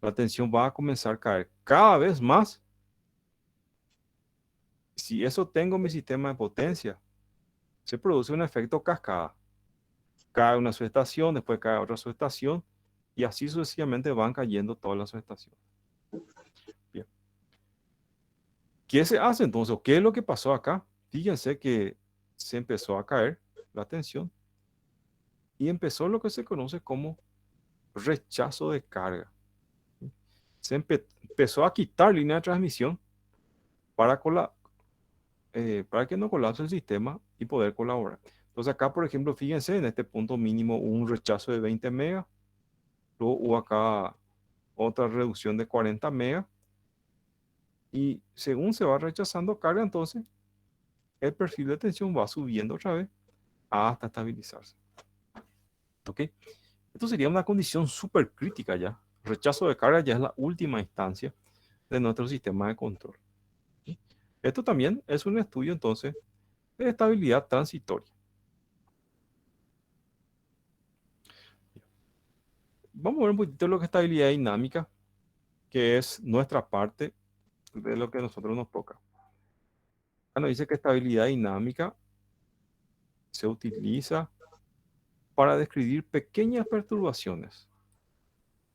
La tensión va a comenzar a caer cada vez más. Si eso tengo en mi sistema de potencia, se produce un efecto cascada. Cae una subestación, después cae otra subestación, y así sucesivamente van cayendo todas las subestaciones. Bien. ¿Qué se hace entonces? ¿Qué es lo que pasó acá? Fíjense que se empezó a caer la tensión y empezó lo que se conoce como rechazo de carga. Empezó a quitar línea de transmisión para, para que no colapse el sistema y poder colaborar. Entonces acá, por ejemplo, fíjense, en este punto mínimo hubo un rechazo de 20 megas, luego hubo acá otra reducción de 40 megas, y según se va rechazando carga, entonces el perfil de tensión va subiendo otra vez hasta estabilizarse. ¿Ok? Esto sería una condición súper crítica ya. Rechazo de carga ya es la última instancia de nuestro sistema de control. ¿Sí? Esto también es un estudio entonces de estabilidad transitoria. Vamos a ver un poquito lo que es estabilidad dinámica, que es nuestra parte de lo que a nosotros nos toca. Nos dice que estabilidad dinámica se utiliza para describir pequeñas perturbaciones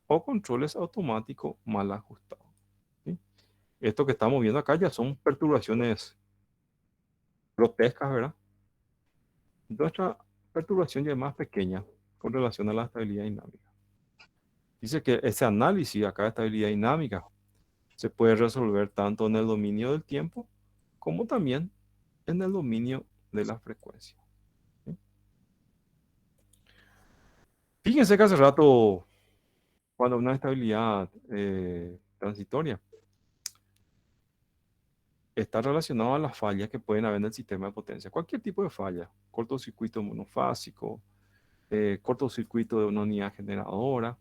o controles automáticos mal ajustados. ¿Sí? Esto que estamos viendo acá ya son perturbaciones grotescas, ¿verdad? Nuestra perturbación ya es más pequeña con relación a la estabilidad dinámica. Dice que ese análisis acá de estabilidad dinámica se puede resolver tanto en el dominio del tiempo como también en el dominio de la frecuencia. ¿Sí? Fíjense que hace rato, cuando una estabilidad transitoria está relacionada a las fallas que pueden haber en el sistema de potencia. Cualquier tipo de falla, cortocircuito monofásico, cortocircuito de una unidad generadora.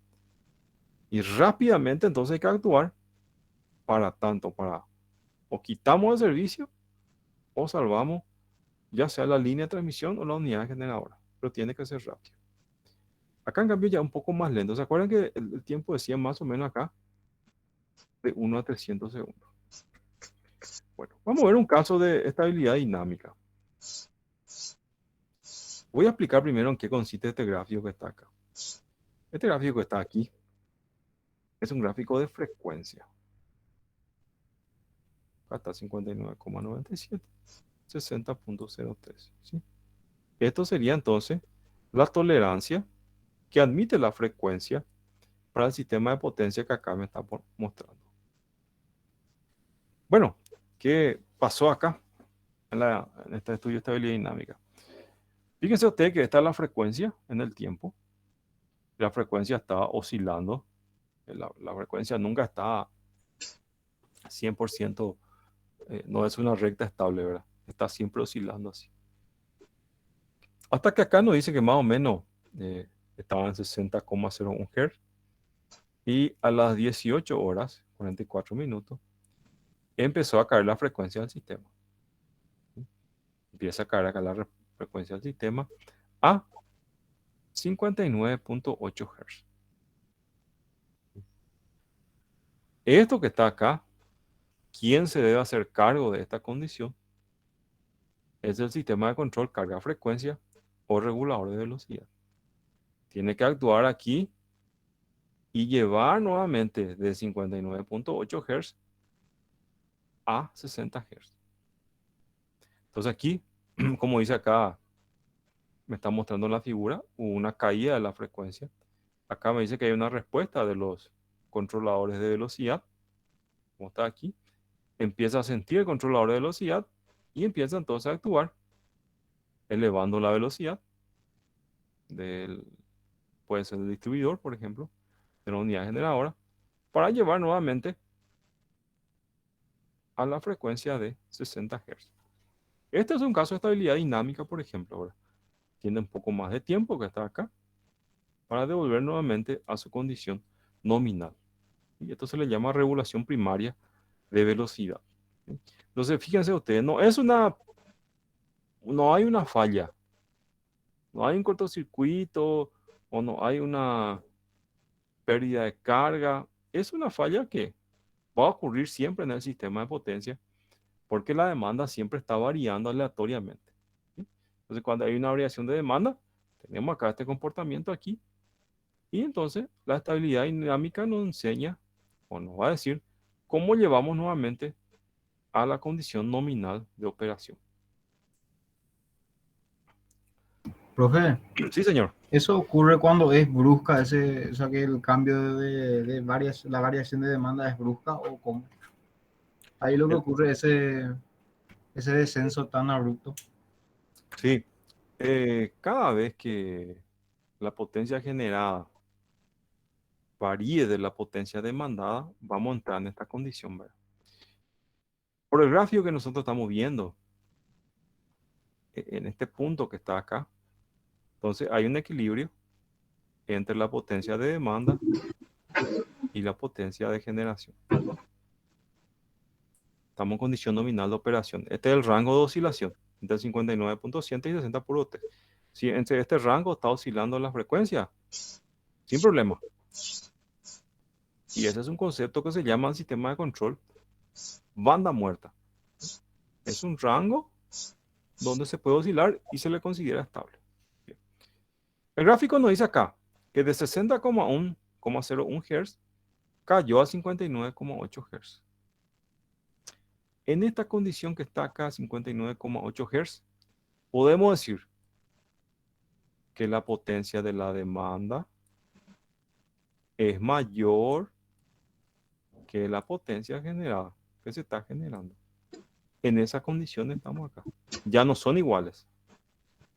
Y rápidamente entonces hay que actuar para o quitamos el servicio o salvamos ya sea la línea de transmisión o la unidad generadora. Pero tiene que ser rápido. Acá en cambio ya un poco más lento. ¿Se acuerdan que el tiempo decía más o menos acá de 1 a 300 segundos? Bueno, vamos a ver un caso de estabilidad dinámica. Voy a explicar primero en qué consiste este gráfico que está acá. Este gráfico que está aquí es un gráfico de frecuencia. Acá está 59,97, 60,03. ¿Sí? Esto sería entonces la tolerancia que admite la frecuencia para el sistema de potencia que acá me está mostrando. Bueno, ¿qué pasó acá en este estudio de estabilidad dinámica? Fíjense ustedes que esta es la frecuencia en el tiempo. La frecuencia está oscilando. La frecuencia nunca está 100%, no es una recta estable, ¿verdad? Está siempre oscilando así. Hasta que acá nos dice que más o menos estaba en 60,01 Hz. Y a las 18 horas, 44 minutos, empezó a caer la frecuencia del sistema. Empieza a caer acá la frecuencia del sistema a 59,8 Hz. Esto que está acá, ¿quién se debe hacer cargo de esta condición? Es el sistema de control carga-frecuencia o regulador de velocidad. Tiene que actuar aquí y llevar nuevamente de 59,8 Hz a 60 Hz. Entonces aquí, como dice acá, me está mostrando en la figura, hubo una caída de la frecuencia. Acá me dice que hay una respuesta de los controladores de velocidad, como está aquí. Empieza a sentir el controlador de velocidad y empieza entonces a actuar, elevando la velocidad puede ser del distribuidor, por ejemplo, de la unidad generadora, para llevar nuevamente a la frecuencia de 60 Hz. Este es un caso de estabilidad dinámica, por ejemplo. Ahora tiene un poco más de tiempo que está acá para devolver nuevamente a su condición nominal. Y esto se le llama regulación primaria de velocidad. Entonces, fíjense ustedes, no hay una falla, no hay un cortocircuito o no hay una pérdida de carga. Es una falla que va a ocurrir siempre en el sistema de potencia porque la demanda siempre está variando aleatoriamente. ¿Sí? Entonces, cuando hay una variación de demanda, tenemos acá este comportamiento aquí y entonces la estabilidad dinámica nos enseña o nos va a decir cómo llevamos nuevamente a la condición nominal de operación. Profe, Sí, señor. eso ocurre cuando es brusca ese, o sea que el cambio la variación de demanda es brusca o cómo. Ahí lo que El- ocurre ese descenso tan abrupto. Sí, cada vez que la potencia generada varíe de la potencia demandada, vamos a entrar en esta condición, ¿verdad? Por el gráfico que nosotros estamos viendo, en este punto que está acá, entonces hay un equilibrio entre la potencia de demanda y la potencia de generación. Estamos en condición nominal de operación. Este es el rango de oscilación, entre 59.100 y 60 por T. Si entre este rango está oscilando la frecuencia, sin problema. Y ese es un concepto que se llama en sistema de control banda muerta. Es un rango donde se puede oscilar y se le considera estable. Bien. El gráfico nos dice acá que de 60,01 Hz cayó a 59,8 Hz. En esta condición que está acá, 59,8 Hz, podemos decir que la potencia de la demanda es mayor que la potencia generada que se está generando. En esa condición estamos acá. Ya no son iguales,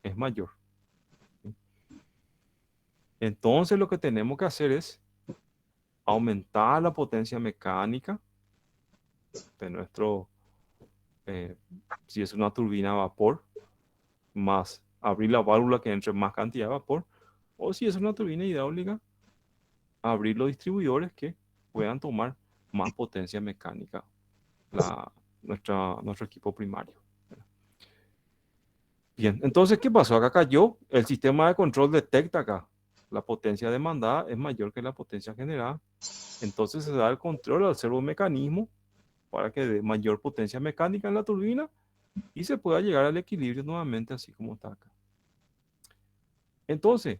es mayor. Entonces lo que tenemos que hacer es aumentar la potencia mecánica de nuestro, si es una turbina a vapor, más abrir la válvula que entre más cantidad de vapor, o si es una turbina hidráulica, abrir los distribuidores que puedan tomar más potencia mecánica nuestro equipo primario. Bien, entonces, ¿qué pasó? Acá cayó, el sistema de control detecta acá, la potencia demandada es mayor que la potencia generada, entonces se da el control al servomecanismo para que dé mayor potencia mecánica en la turbina y se pueda llegar al equilibrio nuevamente así como está acá. Entonces,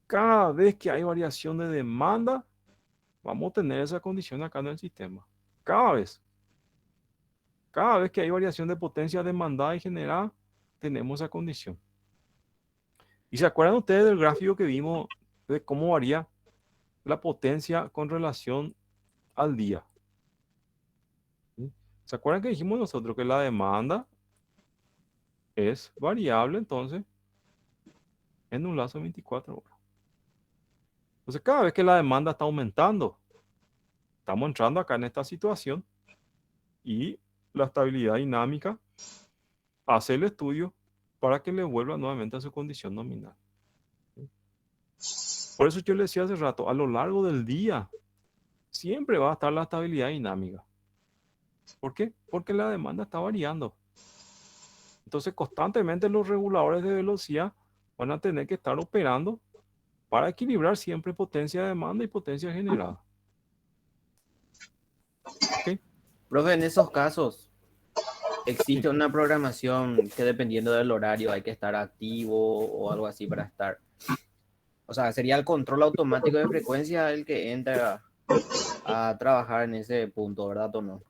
cada vez que hay variación de demanda, vamos a tener esa condición acá en el sistema. Cada vez. Cada vez que hay variación de potencia demandada y generada, tenemos esa condición. ¿Y se acuerdan ustedes del gráfico que vimos de cómo varía la potencia con relación al día? ¿Sí? ¿Se acuerdan que dijimos nosotros que la demanda es variable entonces en un lazo de 24 horas? Entonces, cada vez que la demanda está aumentando, estamos entrando acá en esta situación y la estabilidad dinámica hace el estudio para que le vuelva nuevamente a su condición nominal. Por eso yo le decía hace rato, a lo largo del día siempre va a estar la estabilidad dinámica. ¿Por qué? Porque la demanda está variando. Entonces, constantemente los reguladores de velocidad van a tener que estar operando para equilibrar siempre potencia de demanda y potencia generada. ¿Ok? Profe, en esos casos, ¿existe una programación que dependiendo del horario hay que estar activo o algo así para estar? O sea, ¿sería el control automático de frecuencia el que entra a trabajar en ese punto, verdad o no?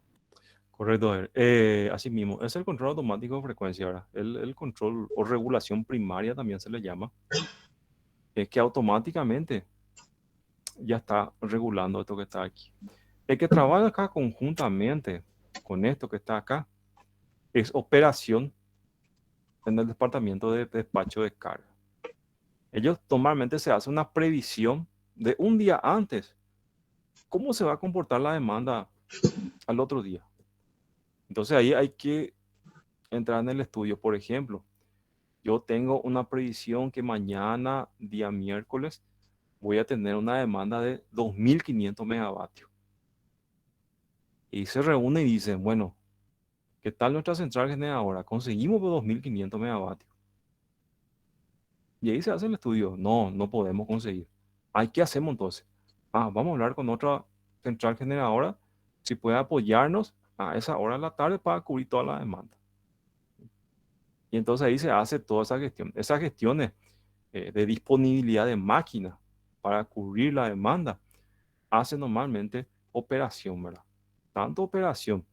Correcto. Así mismo, es el control automático de frecuencia, ¿verdad? El control o regulación primaria también se le llama. Es que automáticamente ya está regulando esto que está aquí. El que trabaja acá conjuntamente con esto que está acá es operación en el departamento de despacho de carga. Ellos normalmente se hace una previsión de un día antes. ¿Cómo se va a comportar la demanda al otro día? Entonces ahí hay que entrar en el estudio. Por ejemplo, yo tengo una previsión que mañana, día miércoles, voy a tener una demanda de 2.500 megavatios. Y se reúne y dicen, bueno, ¿qué tal nuestra central generadora? Conseguimos por 2.500 megavatios. Y ahí se hace el estudio. No, no podemos conseguir. ¿Hay qué hacemos entonces? Vamos a hablar con otra central generadora si puede apoyarnos a esa hora de la tarde para cubrir toda la demanda. Y entonces ahí se hace toda esa gestión. Esas gestiones de disponibilidad de máquina para cubrir la demanda hace normalmente operación, ¿verdad? Tanto operación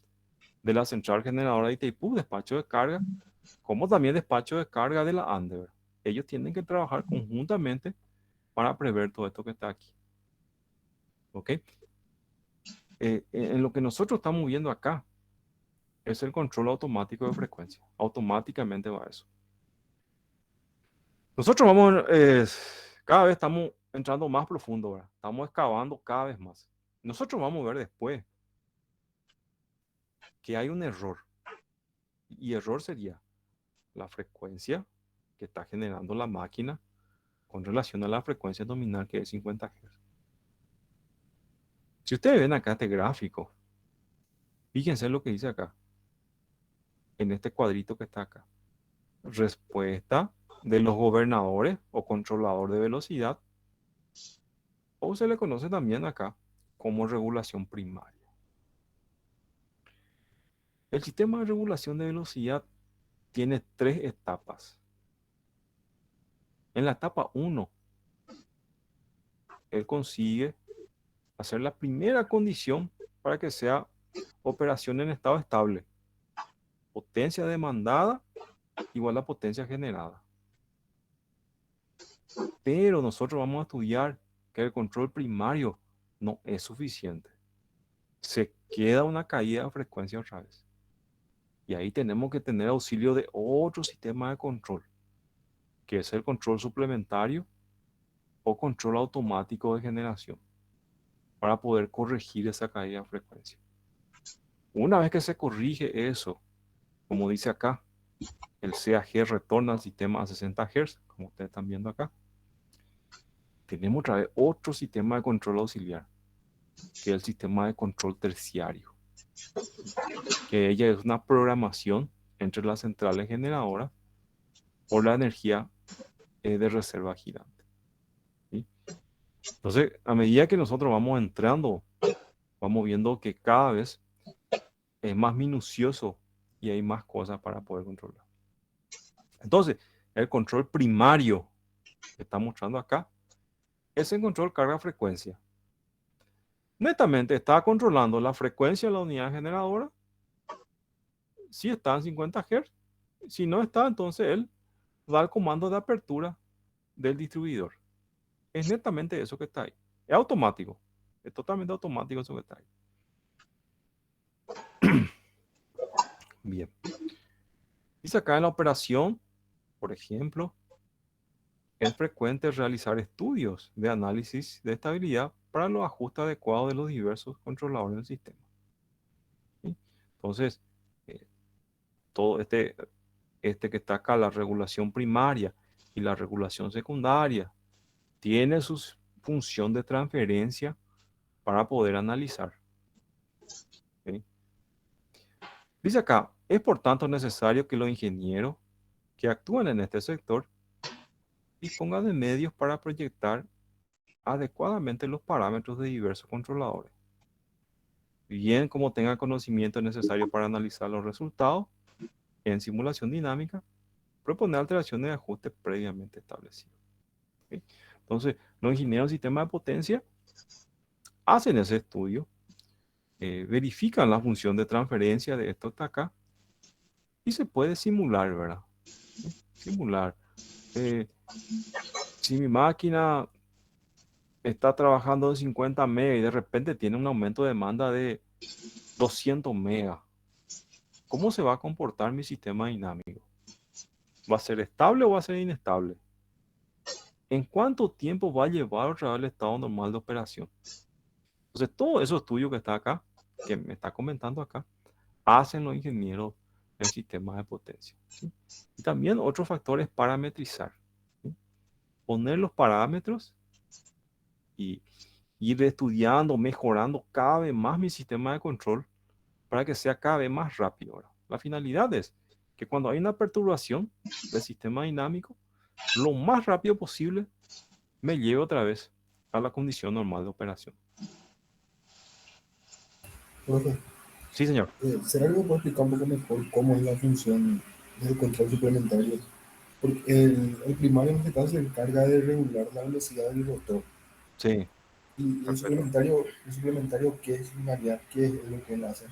de la central generadora de Itaipú, despacho de carga, como también despacho de carga de la ANDE, ¿verdad? Ellos tienen que trabajar conjuntamente para prever todo esto que está aquí. ¿Ok? En lo que nosotros estamos viendo acá es el control automático de frecuencia. Automáticamente va eso. Nosotros vamos, cada vez estamos entrando más profundo, ¿verdad? Estamos excavando cada vez más. Nosotros vamos a ver después que hay un error. Y error sería la frecuencia que está generando la máquina con relación a la frecuencia nominal que es 50 Hz. Si ustedes ven acá este gráfico, fíjense lo que dice acá, en este cuadrito que está acá. Respuesta de los gobernadores o controlador de velocidad, o se le conoce también acá como regulación primaria. El sistema de regulación de velocidad tiene 3 etapas. En la etapa 1, él consigue hacer la primera condición para que sea operación en estado estable. Potencia demandada igual a potencia generada. Pero nosotros vamos a estudiar que el control primario no es suficiente. Se queda una caída de frecuencia otra vez. Y ahí tenemos que tener auxilio de otro sistema de control, que es el control suplementario o control automático de generación, para poder corregir esa caída de frecuencia. Una vez que se corrige eso, como dice acá, el CAG retorna al sistema a 60 Hz, como ustedes están viendo acá. Tenemos otra vez otro sistema de control auxiliar, que es el sistema de control terciario, que ella es una programación entre las centrales generadoras por la energía de reserva girante. ¿Sí? Entonces, a medida que nosotros vamos entrando, vamos viendo que cada vez es más minucioso y hay más cosas para poder controlar. Entonces, el control primario que está mostrando acá es el control carga-frecuencia. Netamente está controlando la frecuencia de la unidad generadora. Si está en 50 Hz, si no está, entonces él da el comando de apertura del distribuidor. Es netamente eso que está ahí. Es automático. Es totalmente automático eso que está ahí. Bien. Dice acá en la operación, por ejemplo, es frecuente realizar estudios de análisis de estabilidad para los ajustes adecuados de los diversos controladores del sistema. ¿Sí? Entonces, todo este que está acá, la regulación primaria y la regulación secundaria, tiene su función de transferencia para poder analizar. ¿Sí? Dice acá, es por tanto necesario que los ingenieros que actúan en este sector dispongan de medios para proyectar adecuadamente los parámetros de diversos controladores, bien como tenga conocimiento necesario para analizar los resultados en simulación dinámica, proponer alteraciones de ajuste previamente establecidos. ¿Sí? Entonces, los ingenieros de sistema de potencia hacen ese estudio, verifican la función de transferencia de esto hasta acá y se puede simular, ¿verdad? Simular. Si mi máquina está trabajando en 50 megas y de repente tiene un aumento de demanda de 200 megas, ¿cómo se va a comportar mi sistema dinámico? ¿Va a ser estable o va a ser inestable? ¿En cuánto tiempo va a llevar otra vez el estado normal de operación? Entonces, todo esos estudios que está acá, que me está comentando acá, hacen los ingenieros del sistema de potencia. ¿Sí? Y también otro factor es parametrizar. ¿Sí? Poner los parámetros y ir estudiando, mejorando cada vez más mi sistema de control para que sea cada vez más rápido. Ahora, la finalidad es que cuando hay una perturbación del sistema dinámico, pueda ser resuelta de manera más rápida. ¿Sí? Entonces, los ingenieros de sistema de potencia hacen ese estudio, verifican la función de transferencia de esto hasta acá y se puede simular, ¿verdad? Simular. Si mi máquina está trabajando en 50 megas y de repente tiene un aumento de demanda de 200 megas, ¿cómo se va a comportar mi sistema dinámico? ¿Va a ser estable o va a ser inestable? ¿En cuánto tiempo va a llevar otra vez el estado normal de operación? Entonces, todo esos estudios que está acá, que me está comentando acá, hacen los ingenieros del sistema de potencia. ¿Sí? Y también otro factor es parametrizar. ¿Sí? Poner los parámetros y ir estudiando, mejorando cada vez más mi sistema de control para que sea cada vez más rápido. ¿Sí? lo más rápido posible me lleve otra vez a la condición normal de operación. Profe, Sí, señor. ¿será que me puede explicar un poco mejor cómo es la función del control suplementario? Porque el primario en este caso se encarga de regular la velocidad del rotor. Sí, Y perfecto. el suplementario, ¿qué es en realidad? ¿Qué es lo que él hace?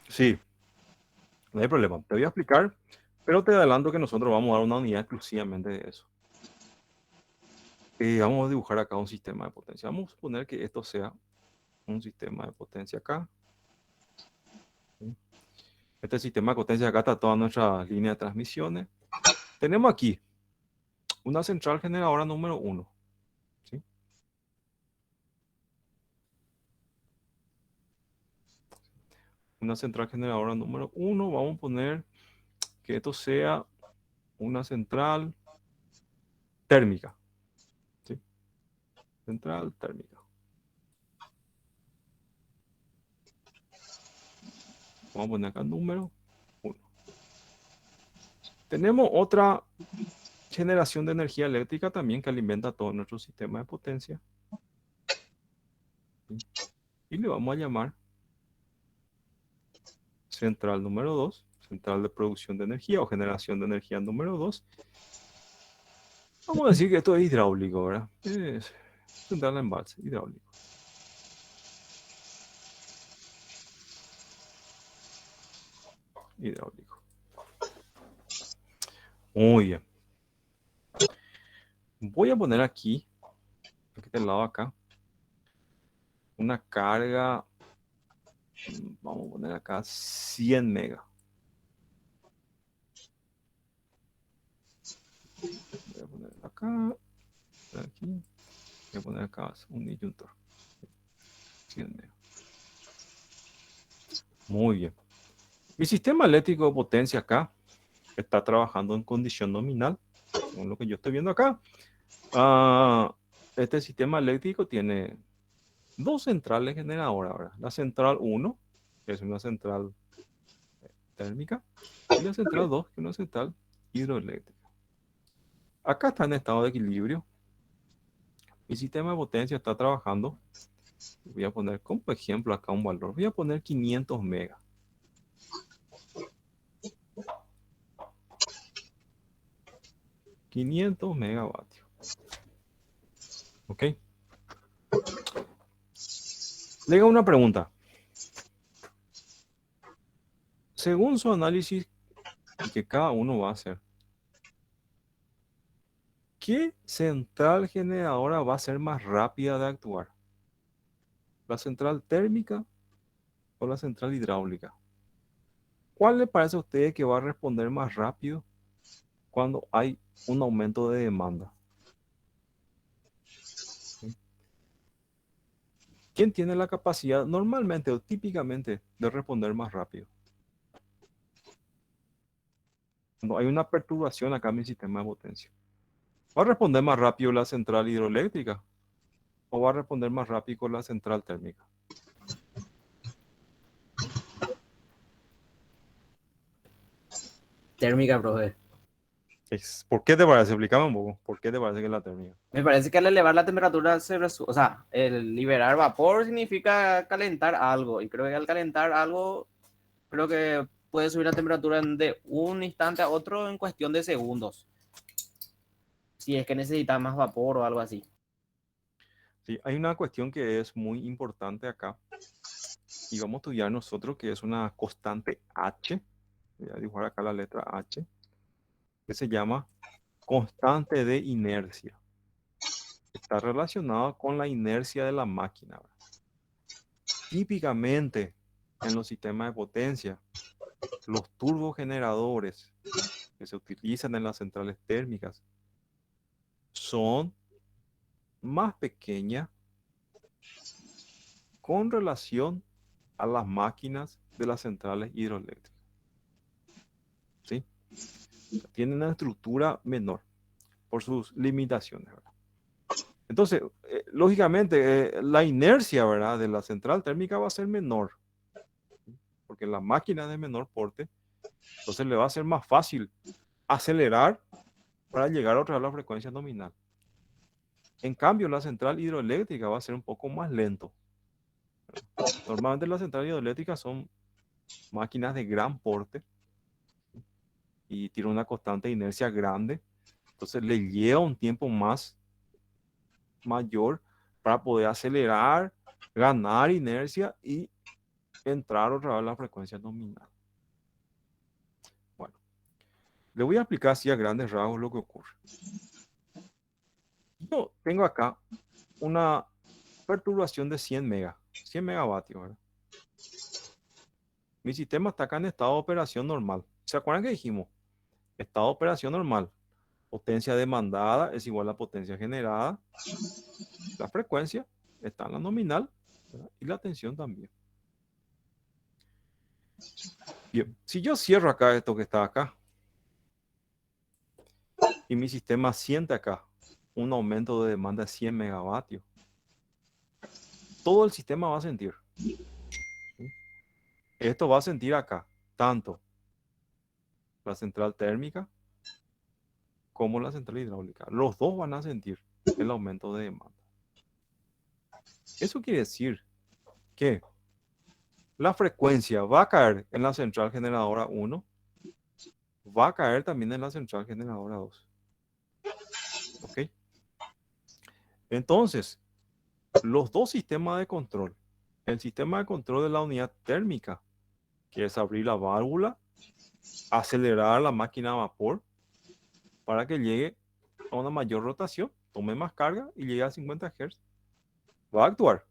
Sí, no hay problema. Te voy a explicar, pero te adelanto que nosotros vamos a dar una unidad exclusivamente de eso. Vamos a dibujar acá un sistema de potencia. Vamos a suponer que esto sea un sistema de potencia acá. ¿Sí? Este sistema de potencia acá está toda nuestra línea de transmisiones. Tenemos aquí una central generadora número 1. ¿Sí? Una central generadora número 1. Vamos a poner que esto sea una central térmica. ¿Sí? Central térmica. Vamos a poner acá el número 1. Tenemos otra generación de energía eléctrica también que alimenta todo nuestro sistema de potencia. ¿Sí? Y le vamos a llamar central número 2, central de producción de energía o generación de energía número 2. Vamos a decir que esto es hidráulico, ¿verdad? Es central de embalse, hidráulico. Hidráulico. Muy bien. Voy a poner aquí, de este lado acá, una carga, vamos a poner acá 100 megas. Voy a poner acá, aquí, voy a poner acá un disyuntor. 100 megas. Muy bien. Mi sistema eléctrico de potencia acá está trabajando en condición nominal, según lo que yo estoy viendo acá. Este sistema eléctrico tiene dos centrales generadoras ahora. La central 1, que es una central térmica, y la central 2, que es una central hidroeléctrica. Acá está en estado de equilibrio. Mi sistema de potencia está trabajando. Voy a poner como ejemplo acá un valor. Voy a poner 500 megas. $500 megavatios. ¿Ok? Le hago una pregunta. Según su análisis que cada uno va a hacer, ¿qué central generadora va a ser más rápida de actuar? ¿La central térmica o la central hidráulica? ¿Cuál le parece a usted que va a responder más rápido cuando hay un aumento de demanda? ¿Sí? ¿Quién tiene la capacidad normalmente o típicamente de responder más rápido? Cuando hay una perturbación acá en mi sistema de potencia. ¿Va a responder más rápido la central hidroeléctrica o va a responder más rápido la central térmica? Térmica, profe. ¿Por qué te parece? Explícame un poco. ¿Por qué te parece que es la térmica? Me parece que al elevar la temperatura, o sea, el liberar vapor significa calentar algo. Y creo que al calentar algo, creo que puede subir la temperatura de un instante a otro en cuestión de segundos. Si es que necesita más vapor o algo así. Sí, hay una cuestión que es muy importante acá y vamos a estudiar nosotros que es una constante H. Voy a dibujar acá la letra H, que se llama constante de inercia. Está relacionado con la inercia de la máquina, ¿verdad? Típicamente en los sistemas de potencia, los turbogeneradores que se utilizan en las centrales térmicas son más pequeñas con relación a las máquinas de las centrales hidroeléctricas. ¿Sí? Tienen una estructura menor por sus limitaciones, ¿verdad? Entonces, lógicamente, la inercia, ¿verdad?, de la central térmica va a ser menor, porque la máquina es de menor porte, entonces le va a ser más fácil acelerar para llegar otra vez a la frecuencia nominal. En cambio, la central hidroeléctrica va a ser un poco más lento. Normalmente las centrales hidroeléctricas son máquinas de gran porte y tienen una constante de inercia grande. Entonces le lleva un tiempo mayor para poder acelerar, ganar inercia y entrar otra vez a la frecuencia nominal. Bueno, le voy a explicar así a grandes rasgos lo que ocurre. Yo tengo acá una perturbación de 100 megavatios, ¿verdad? Mi sistema está acá en estado de operación normal. ¿Se acuerdan que dijimos? Estado de operación normal. Potencia demandada es igual a potencia generada. La frecuencia está en la nominal, ¿verdad? Y la tensión también. Bien, si yo cierro acá esto que está acá y mi sistema siente acá un aumento de demanda de 100 megavatios, todo el sistema va a sentir. ¿Sí? Esto va a sentir acá, tanto la central térmica como la central hidráulica. Los dos van a sentir el aumento de demanda. Eso quiere decir que la frecuencia va a caer en la central generadora 1, va a caer también en la central generadora 2. ¿Ok? Entonces, los dos sistemas de control, el sistema de control de la unidad térmica, que es abrir la válvula, acelerar la máquina a vapor para que llegue a una mayor rotación, tome más carga y llegue a 50 Hz, va a actuar.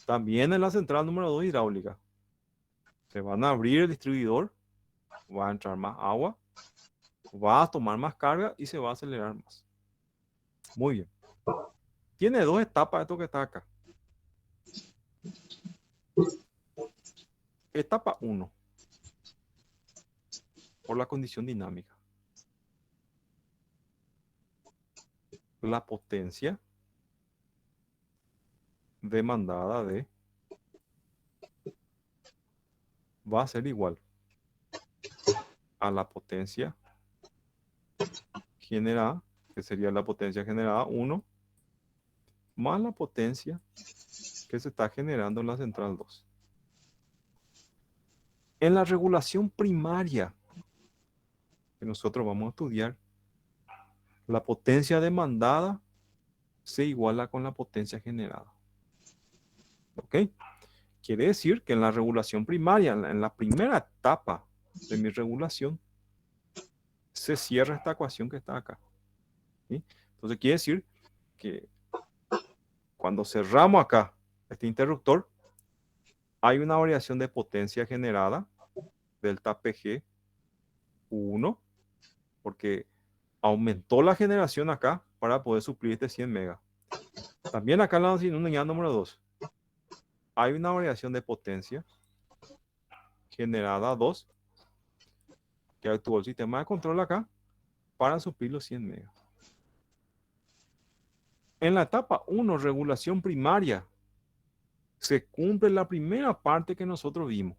También en la central número 2 hidráulica. Se van a abrir el distribuidor, va a entrar más agua, va a tomar más carga y se va a acelerar más. Muy bien. Tiene dos etapas esto que está acá. Etapa 1. Por la condición dinámica. La potencia demandada de va a ser igual a la potencia generada, que sería la potencia generada 1, más la potencia que se está generando en la central 2. En la regulación primaria que nosotros vamos a estudiar, la potencia demandada se iguala con la potencia generada. ¿Ok? Quiere decir que en la regulación primaria, en la primera etapa de mi regulación, se cierra esta ecuación que está acá. ¿Sí? Entonces quiere decir que cuando cerramos acá este interruptor, hay una variación de potencia generada, delta PG 1, porque aumentó la generación acá para poder suplir este 100 megas. También acá en la unidad número 2 hay una variación de potencia generada 2 que actuó el sistema de control acá para suplir los 100 megas. En la etapa 1, regulación primaria, se cumple la primera parte que nosotros vimos.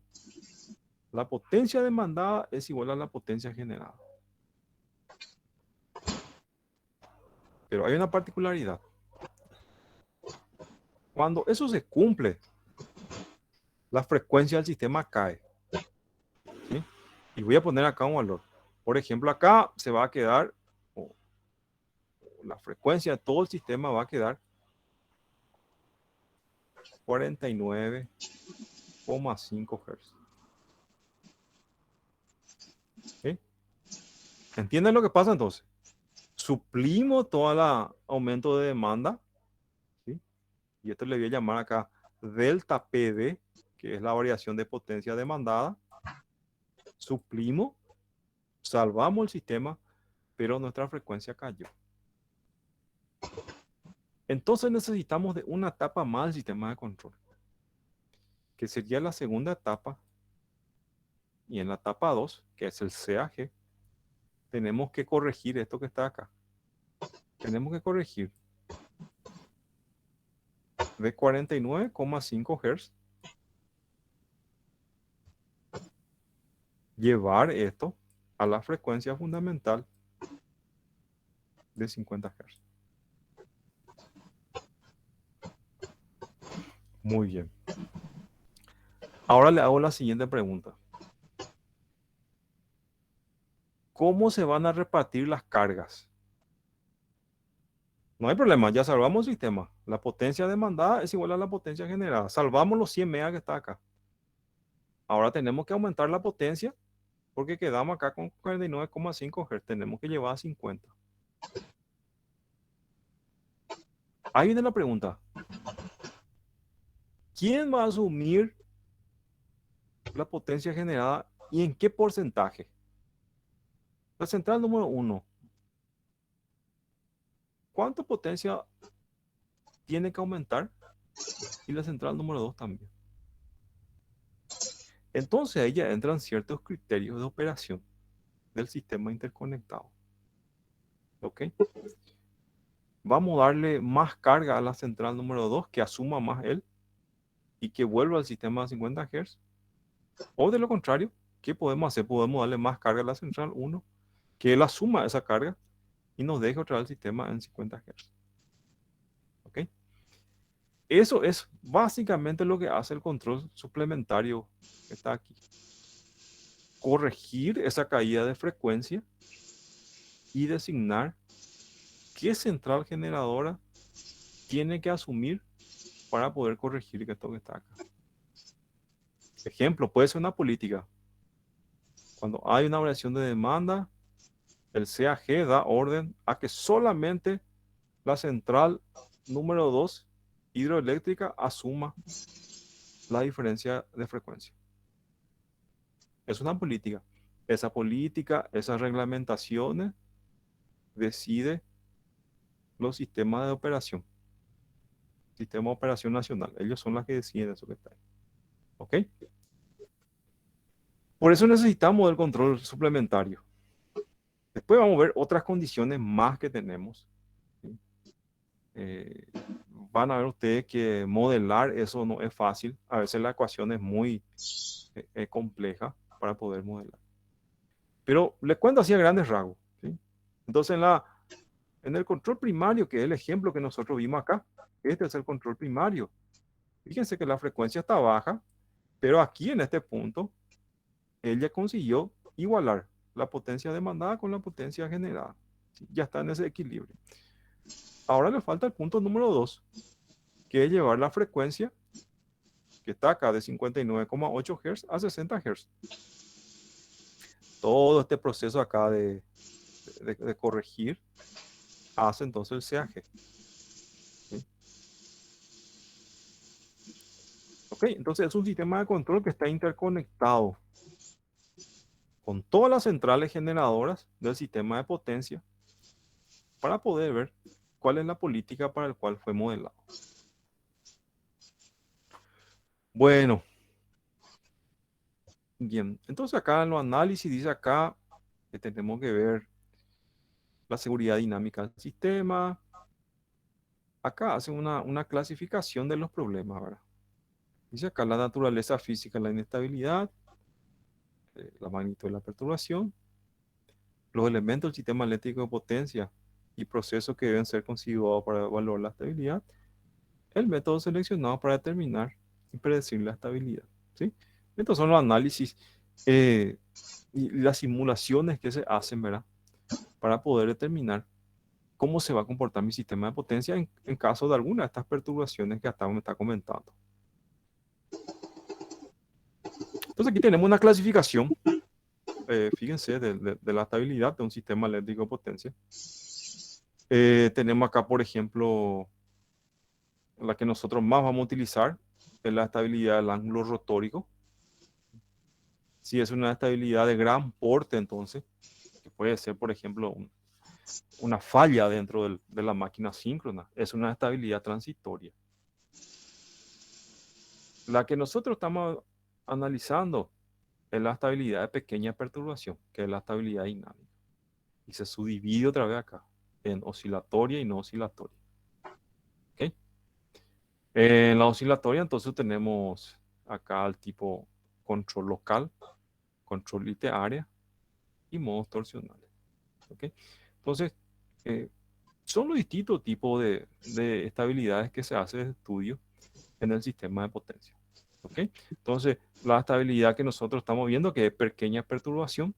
La potencia demandada es igual a la potencia generada. Pero hay una particularidad. Cuando eso se cumple, la frecuencia del sistema cae. ¿Sí? Y voy a poner acá un valor. Por ejemplo, acá se va a quedar, la frecuencia de todo el sistema va a quedar 49,5 Hz. ¿Sí? ¿Entienden lo que pasa entonces? Suplimos todo el aumento de demanda, ¿sí? Y esto le voy a llamar acá delta PD, que es la variación de potencia demandada. Suplimos, salvamos el sistema, pero nuestra frecuencia cayó. Entonces necesitamos de una etapa más del sistema de control, que sería la segunda etapa. Y en la etapa 2, que es el CAG, tenemos que corregir esto que está acá. Tenemos que corregir de 49,5 Hz, llevar esto a la frecuencia fundamental de 50 Hz. Muy bien. Ahora le hago la siguiente pregunta. ¿Cómo se van a repartir las cargas? No hay problema, ya salvamos el sistema. La potencia demandada es igual a la potencia generada. Salvamos los 100 megas que está acá. Ahora tenemos que aumentar la potencia porque quedamos acá con 49,5 Hz. Tenemos que llevar a 50. Ahí viene la pregunta. ¿Quién va a asumir la potencia generada y en qué porcentaje? La central número 1. ¿Cuánta potencia tiene que aumentar? Y la central número 2 también. Entonces ahí ya entran ciertos criterios de operación del sistema interconectado. ¿Ok? Vamos a darle más carga a la central número 2, que asuma más él y que vuelva al sistema de 50 Hz. O de lo contrario, ¿qué podemos hacer? Podemos darle más carga a la central 1, que él asuma esa carga y nos deje otra vez el sistema en 50 Hz. ¿Ok? Eso es básicamente lo que hace el control suplementario que está aquí. Corregir esa caída de frecuencia y designar qué central generadora tiene que asumir para poder corregir esto que está acá. Ejemplo, puede ser una política. Cuando hay una variación de demanda, el CAG da orden a que solamente la central número 2 hidroeléctrica asuma la diferencia de frecuencia. Es una política. Esa política, esas reglamentaciones, decide los sistemas de operación. Sistema de operación nacional. Ellos son los que deciden eso que está ahí. ¿Ok? Por eso necesitamos el control suplementario. Después vamos a ver otras condiciones más que tenemos. ¿Sí? Van a ver ustedes que modelar eso no es fácil. A veces la ecuación es muy compleja para poder modelar. Pero les cuento así a grandes rasgos. ¿Sí? Entonces en el control primario, que es el ejemplo que nosotros vimos acá, este es el control primario. Fíjense que la frecuencia está baja, pero aquí en este punto, ella consiguió igualar la potencia demandada con la potencia generada. ¿Sí? Ya está en ese equilibrio. Ahora le falta el punto número 2, que es llevar la frecuencia, que está acá de 59,8 Hz a 60 Hz. Todo este proceso acá de corregir hace entonces el CAG. ¿Sí? Ok, entonces es un sistema de control que está interconectado con todas las centrales generadoras del sistema de potencia para poder ver cuál es la política para la cual fue modelado. Bueno, bien, entonces acá en los análisis dice acá que tenemos que ver la seguridad dinámica del sistema. Acá hacen una clasificación de los problemas, ¿verdad? Dice acá la naturaleza física, la inestabilidad, la magnitud de la perturbación, los elementos del sistema eléctrico de potencia y procesos que deben ser considerados para evaluar la estabilidad, el método seleccionado para determinar y predecir la estabilidad. ¿Sí? Estos son los análisis y las simulaciones que se hacen, ¿verdad? Para poder determinar cómo se va a comportar mi sistema de potencia en caso de alguna de estas perturbaciones que hasta me está comentando. Entonces aquí tenemos una clasificación, fíjense, de la estabilidad de un sistema eléctrico de potencia. Tenemos acá, por ejemplo, la que nosotros más vamos a utilizar es la estabilidad del ángulo rotórico. Si es una estabilidad de gran porte, entonces, que puede ser, por ejemplo, una falla dentro de la máquina síncrona, es una estabilidad transitoria. La que nosotros estamos analizando es la estabilidad de pequeña perturbación, que es la estabilidad dinámica. Y se subdivide otra vez acá en oscilatoria y no oscilatoria. ¿Okay? En la oscilatoria entonces tenemos acá el tipo control local, control límite área y modos torsionales. ¿Okay? Entonces, son los distintos tipos de estabilidades que se hace de estudio en el sistema de potencia. ¿Ok? Entonces, la estabilidad que nosotros estamos viendo, que es pequeña perturbación,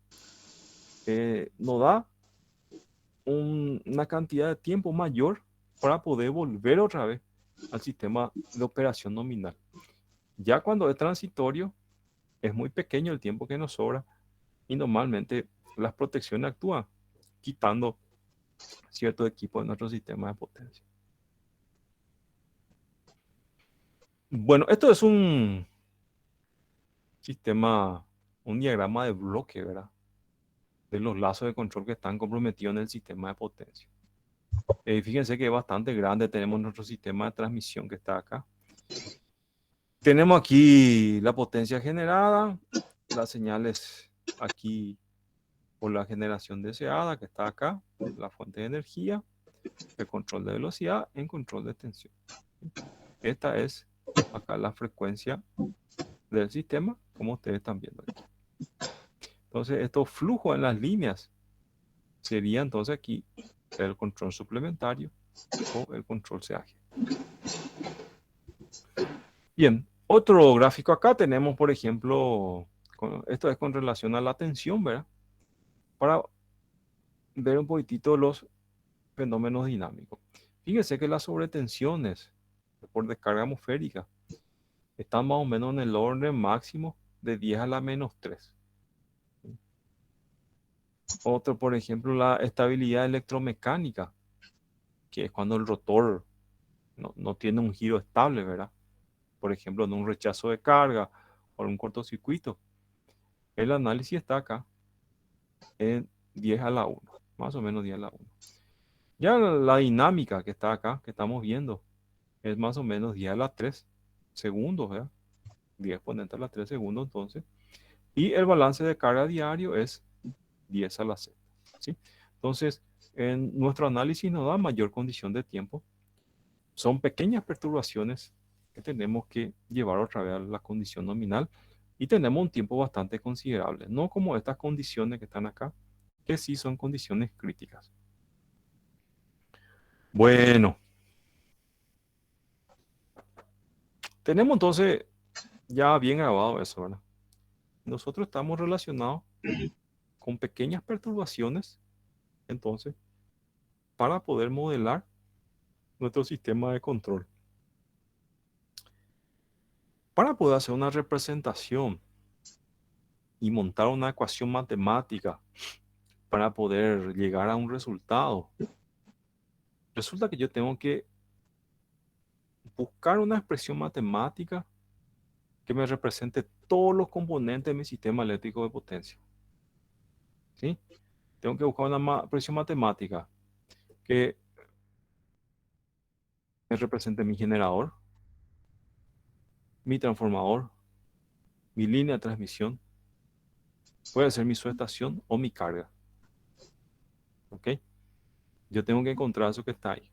nos da una cantidad de tiempo mayor para poder volver otra vez al sistema de operación nominal. Ya cuando es transitorio, es muy pequeño el tiempo que nos sobra y normalmente las protecciones actúan quitando ciertos equipos de nuestro sistema de potencia. Bueno, esto es un sistema, un diagrama de bloque, ¿verdad? De los lazos de control que están comprometidos en el sistema de potencia. Fíjense que es bastante grande. Tenemos nuestro sistema de transmisión que está acá. Tenemos aquí la potencia generada, las señales aquí por la generación deseada que está acá, la fuente de energía, el control de velocidad en control de tensión. Esta es acá la frecuencia del sistema, como ustedes están viendo aquí. Entonces, estos flujos en las líneas sería entonces aquí el control suplementario o el control CAG. Bien, otro gráfico acá tenemos, por ejemplo, esto es con relación a la tensión, ¿verdad? Para ver un poquitito los fenómenos dinámicos. Fíjense que las sobretensiones por descarga atmosférica están más o menos en el orden máximo de 10 a la menos 3. Otro, por ejemplo, la estabilidad electromecánica, que es cuando el rotor no tiene un giro estable, ¿verdad? Por ejemplo, en un rechazo de carga o en un cortocircuito. El análisis está acá en 10 a la 1, más o menos 10 a la 1. Ya la dinámica que está acá, que estamos viendo, es más o menos 10 a la 3 segundos, ¿verdad? 10 exponente a la 3 segundos, entonces. Y el balance de carga diario es 10 a la 6, ¿sí? Entonces, en nuestro análisis nos da mayor condición de tiempo. Son pequeñas perturbaciones que tenemos que llevar otra vez a la condición nominal y tenemos un tiempo bastante considerable, no como estas condiciones que están acá, que sí son condiciones críticas. Bueno, tenemos entonces ya bien grabado eso, ¿verdad? Nosotros estamos relacionados con pequeñas perturbaciones, entonces, para poder modelar nuestro sistema de control. Para poder hacer una representación y montar una ecuación matemática para poder llegar a un resultado, resulta que yo tengo que buscar una expresión matemática que me represente todos los componentes de mi sistema eléctrico de potencia. ¿Sí? Tengo que buscar una expresión matemática que me represente mi generador, mi transformador, mi línea de transmisión, puede ser mi subestación o mi carga. ¿Ok? Yo tengo que encontrar eso que está ahí.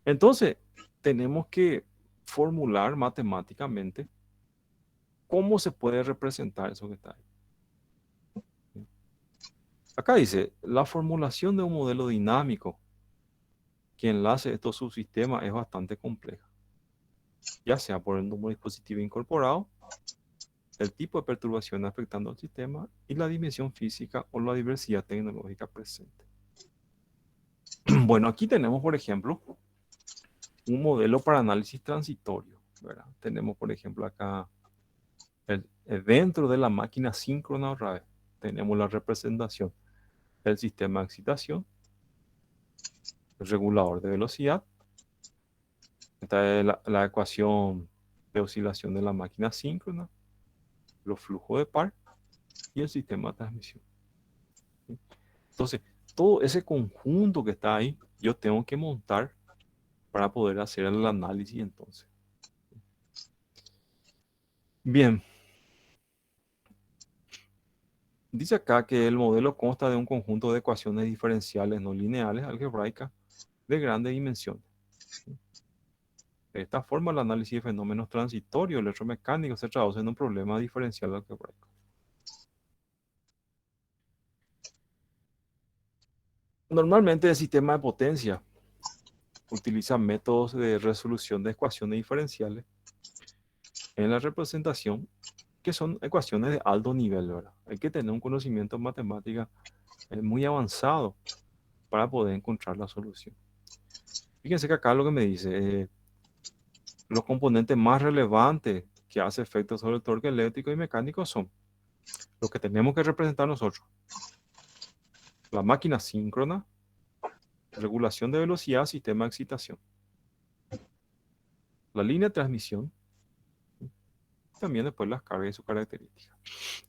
Entonces, tenemos que formular matemáticamente cómo se puede representar eso que está ahí. Acá dice, la formulación de un modelo dinámico que enlace estos subsistemas es bastante compleja, ya sea por el número de dispositivos incorporados, el tipo de perturbación afectando al sistema y la dimensión física o la diversidad tecnológica presente. Bueno, aquí tenemos, por ejemplo, un modelo para análisis transitorio, ¿verdad? Tenemos, por ejemplo, acá dentro de la máquina síncrona o RAVE, tenemos la representación del sistema de excitación, el regulador de velocidad, esta es la ecuación de oscilación de la máquina síncrona, los flujos de par y el sistema de transmisión. Entonces, todo ese conjunto que está ahí, yo tengo que montar para poder hacer el análisis entonces. Bien. Dice acá que el modelo consta de un conjunto de ecuaciones diferenciales no lineales algebraicas de grandes dimensiones. De esta forma, el análisis de fenómenos transitorios electromecánicos se traduce en un problema diferencial algebraico. Normalmente el sistema de potencia utiliza métodos de resolución de ecuaciones diferenciales en la representación, que son ecuaciones de alto nivel, ¿verdad? Hay que tener un conocimiento en matemática muy avanzado para poder encontrar la solución. Fíjense que acá lo que me dice, los componentes más relevantes que hace efecto sobre el torque eléctrico y mecánico son los que tenemos que representar nosotros. La máquina síncrona, regulación de velocidad, sistema de excitación. La línea de transmisión, también después las cargas y sus características.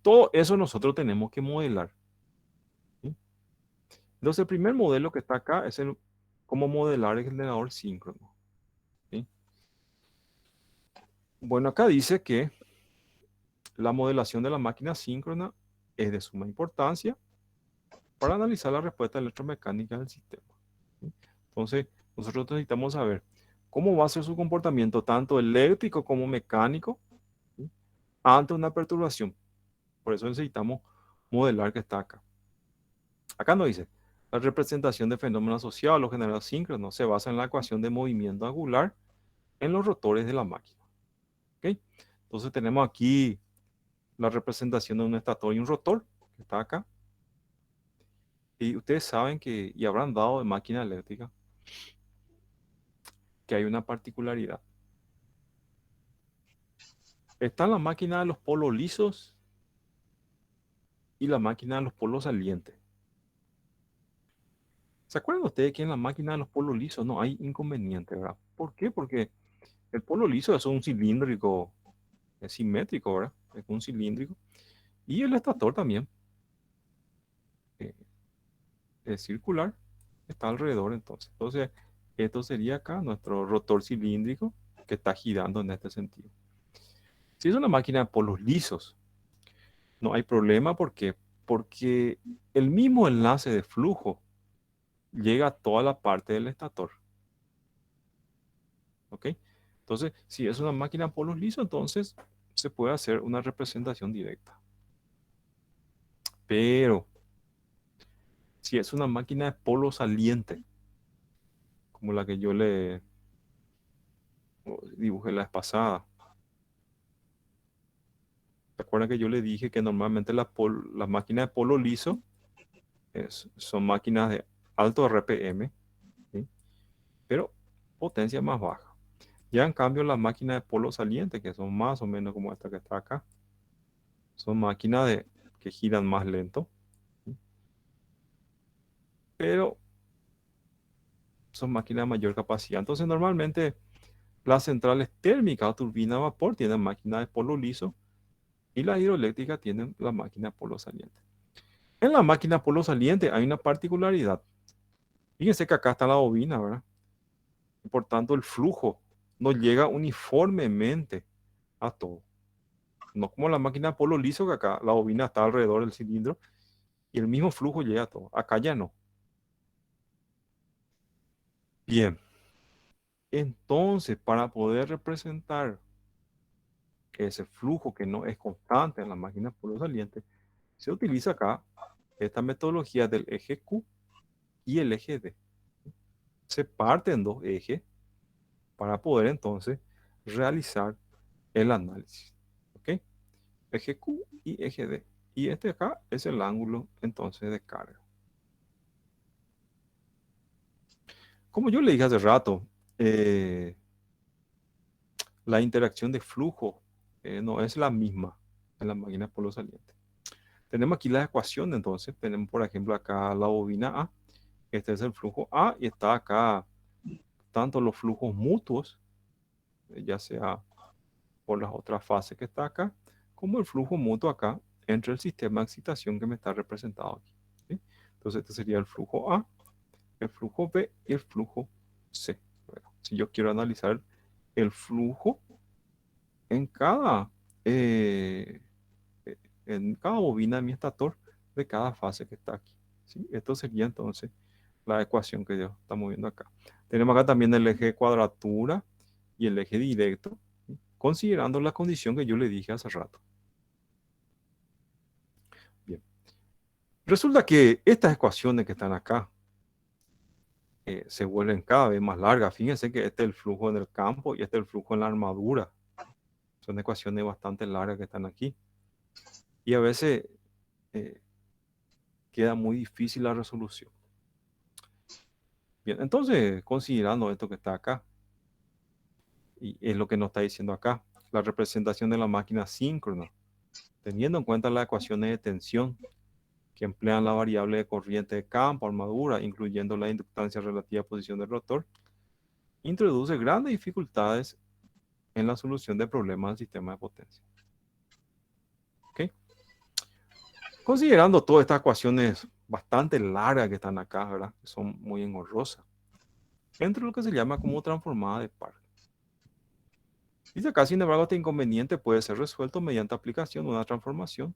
Todo eso nosotros tenemos que modelar. ¿Sí? Entonces el primer modelo que está acá es cómo modelar el generador síncrono. ¿Sí? Bueno, acá dice que la modelación de la máquina síncrona es de suma importancia para analizar la respuesta electromecánica del sistema. ¿Sí? Entonces, nosotros necesitamos saber cómo va a ser su comportamiento tanto eléctrico como mecánico, ¿sí?, ante una perturbación. Por eso necesitamos modelar que está acá. Acá nos dice, la representación de fenómenos asociados a los generadores síncronos se basa en la ecuación de movimiento angular en los rotores de la máquina. ¿Okay? Entonces tenemos aquí la representación de un estator y un rotor, que está acá. Y ustedes saben que, y habrán dado de máquina eléctrica, que hay una particularidad. Está la máquina de los polos lisos y la máquina de los polos salientes. ¿Se acuerdan ustedes que en la máquina de los polos lisos no hay inconveniente, verdad? ¿Por qué? Porque el polo liso es un cilíndrico, es simétrico, ¿verdad? Es un cilíndrico. Y el estator también eh, es circular, está alrededor entonces. Entonces, esto sería acá nuestro rotor cilíndrico que está girando en este sentido. Si es una máquina de polos lisos, no hay problema. ¿Por qué? Porque el mismo enlace de flujo llega a toda la parte del estator. ¿Ok? Entonces, si es una máquina de polos lisos, entonces se puede hacer una representación directa. Pero, si es una máquina de polo saliente, como la que yo le dibujé la vez pasada, ¿se acuerdan que yo le dije que normalmente las máquinas de polo liso son máquinas de alto RPM, ¿sí?, pero potencia más baja? Ya en cambio las máquinas de polo saliente, que son más o menos como esta que está acá, son máquinas que giran más lento, ¿sí?, pero son máquinas de mayor capacidad. Entonces normalmente las centrales térmicas o turbinas a vapor tienen máquinas de polo liso y las hidroeléctricas tienen la máquina de polo saliente. En la máquina de polo saliente hay una particularidad. Fíjense que acá está la bobina, ¿verdad? Y por tanto el flujo no llega uniformemente a todo. No como la máquina de polo liso, que acá la bobina está alrededor del cilindro y el mismo flujo llega a todo. Acá ya no. Bien. Entonces, para poder representar ese flujo que no es constante en la máquina de polo saliente, se utiliza acá esta metodología del eje Q y el eje D. Se parten dos ejes para poder entonces realizar el análisis. ¿Ok? Eje Q y eje D. Y este acá es el ángulo entonces de carga. Como yo le dije hace rato, la interacción de flujo no es la misma en la máquina de polo saliente. Tenemos aquí las ecuaciones, entonces tenemos por ejemplo acá la bobina A. Este es el flujo A y está acá tanto los flujos mutuos, ya sea por las otras fases que está acá, como el flujo mutuo acá entre el sistema de excitación que me está representado aquí, ¿sí? Entonces este sería el flujo A, el flujo B y el flujo C. Bueno, si yo quiero analizar el flujo eh, en cada bobina de mi estator de cada fase que está aquí, ¿sí? Esto sería entonces la ecuación que yo estamos viendo acá. Tenemos acá también el eje de cuadratura y el eje directo, ¿sí?, considerando la condición que yo le dije hace rato. Bien. Resulta que estas ecuaciones que están acá se vuelven cada vez más largas. Fíjense que este es el flujo en el campo y este es el flujo en la armadura. Son ecuaciones bastante largas que están aquí. Y a veces queda muy difícil la resolución. Bien, entonces, considerando esto que está acá, y es lo que nos está diciendo acá, la representación de la máquina síncrona, teniendo en cuenta las ecuaciones de tensión que emplean la variable de corriente de campo, armadura, incluyendo la inductancia relativa a posición del rotor, introduce grandes dificultades en la solución de problemas del sistema de potencia. ¿Okay? Considerando todas estas ecuaciones bastante largas que están acá, ¿verdad? Que son muy engorrosas, entra lo que se llama como transformada de par. Dice acá, sin embargo, este inconveniente puede ser resuelto mediante aplicación de una transformación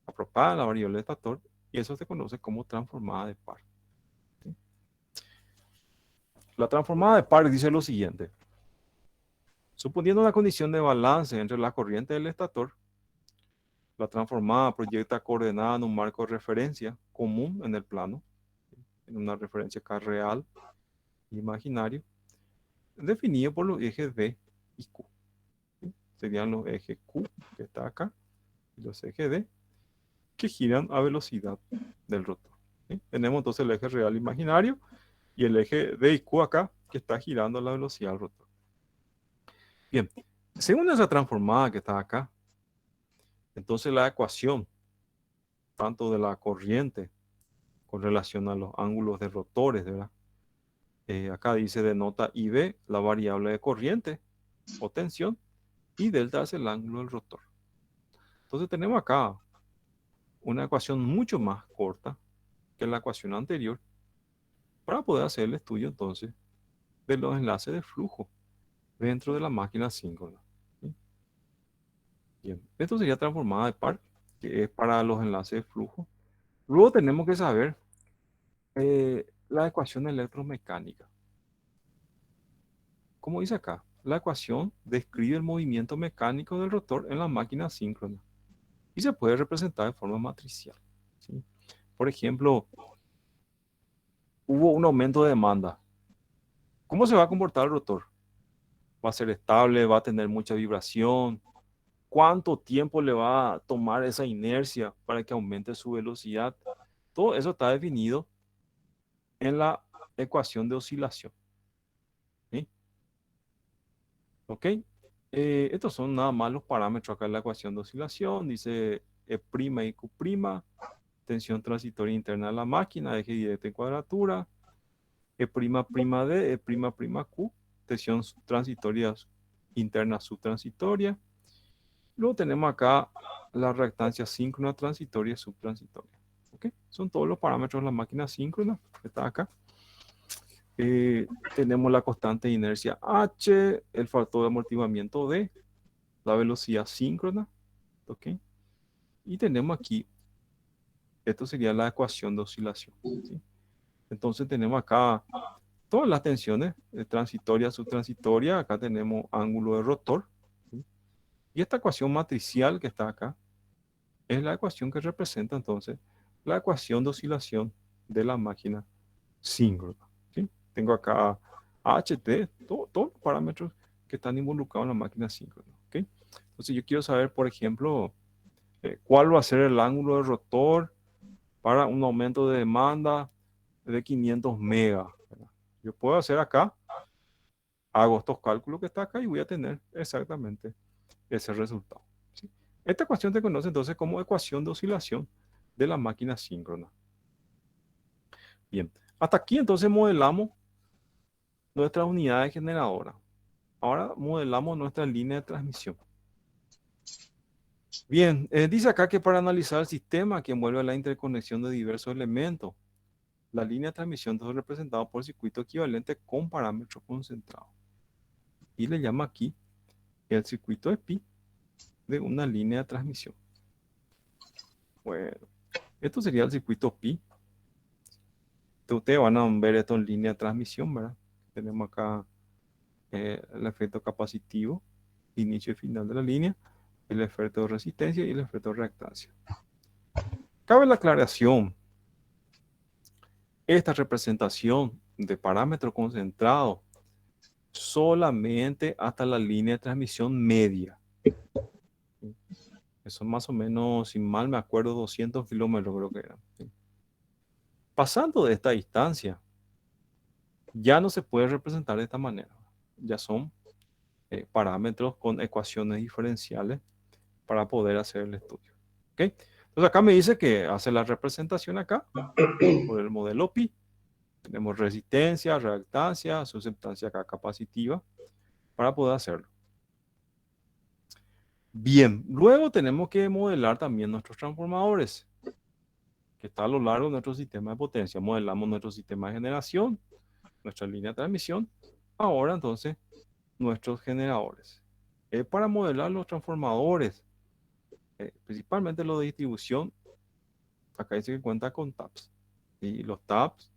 apropiada a la variable de estator, y eso se conoce como transformada de par. ¿Sí? La transformada de par dice lo siguiente. Suponiendo una condición de balance entre la corriente del estator, la transformada proyecta coordenadas en un marco de referencia común en el plano, en una referencia K real imaginario, definido por los ejes D y Q. ¿Sí? Serían los ejes Q, que está acá, y los ejes D, que giran a velocidad del rotor. ¿Sí? Tenemos entonces el eje real imaginario y el eje D y Q acá, que está girando a la velocidad del rotor. Bien, según esa transformada que está acá, entonces la ecuación, tanto de la corriente con relación a los ángulos de rotores, ¿verdad? Acá dice denota IB, la variable de corriente o tensión, y delta es el ángulo del rotor. Entonces tenemos acá una ecuación mucho más corta que la ecuación anterior para poder hacer el estudio entonces de los enlaces de flujo dentro de la máquina síncrona. ¿Sí? Bien, esto sería transformada de par, que es para los enlaces de flujo. Luego tenemos que saber la ecuación electromecánica. Como dice acá, la ecuación describe el movimiento mecánico del rotor en la máquina síncrona y se puede representar de forma matricial. ¿Sí? Por ejemplo, hubo un aumento de demanda. ¿Cómo se va a comportar el rotor? ¿Va a ser estable? ¿Va a tener mucha vibración? ¿Cuánto tiempo le va a tomar esa inercia para que aumente su velocidad? Todo eso está definido en la ecuación de oscilación. ¿Sí? ¿Ok? Estos son nada más los parámetros acá en la ecuación de oscilación. Dice E' y Q', tensión transitoria interna de la máquina, eje directo en cuadratura, E'' D, E'' Q, tensión transitoria interna subtransitoria. Luego tenemos acá la reactancia síncrona transitoria y subtransitoria. ¿Ok? Son todos los parámetros de la máquina síncrona que está acá. Tenemos la constante de inercia H, el factor de amortiguamiento D, la velocidad síncrona, ¿ok? Y tenemos aquí, esto sería la ecuación de oscilación, ¿sí? Entonces tenemos acá todas las tensiones, transitoria, subtransitoria, acá tenemos ángulo de rotor, ¿sí? Y esta ecuación matricial que está acá, es la ecuación que representa entonces la ecuación de oscilación de la máquina síncrona, ¿sí? Tengo acá HT, todos los parámetros que están involucrados en la máquina síncrona, ¿ok? Entonces yo quiero saber, por ejemplo, cuál va a ser el ángulo de rotor para un aumento de demanda de 500 megas, ¿verdad? Yo puedo hacer acá, hago estos cálculos que está acá y voy a tener exactamente ese resultado, ¿sí? Esta ecuación se conoce entonces como ecuación de oscilación de la máquina síncrona. Bien, hasta aquí entonces modelamos nuestra unidad generadora. Ahora modelamos nuestra línea de transmisión. Bien, dice acá que para analizar el sistema que envuelve la interconexión de diversos elementos, la línea de transmisión es representada por circuito equivalente con parámetros concentrados. Y le llama aquí el circuito de pi de una línea de transmisión. Bueno, esto sería el circuito pi. Entonces, ustedes van a ver esto en línea de transmisión, ¿verdad? Tenemos acá el efecto capacitivo, inicio y final de la línea, el efecto de resistencia y el efecto de reactancia. Cabe la aclaración, esta representación de parámetro concentrado solamente hasta la línea de transmisión media. Eso más o menos, si mal me acuerdo, 200 kilómetros creo que eran. Pasando de esta distancia, ya no se puede representar de esta manera. Ya son parámetros con ecuaciones diferenciales para poder hacer el estudio. ¿Ok? Entonces acá me dice que hace la representación acá por el modelo pi. Tenemos resistencia, reactancia, susceptancia acá capacitiva para poder hacerlo. Bien, luego tenemos que modelar también nuestros transformadores, que está a lo largo de nuestro sistema de potencia. Modelamos nuestro sistema de generación, nuestra línea de transmisión. Ahora entonces, nuestros generadores. Para modelar los transformadores, principalmente los de distribución, acá dice que cuenta con taps. Y los taps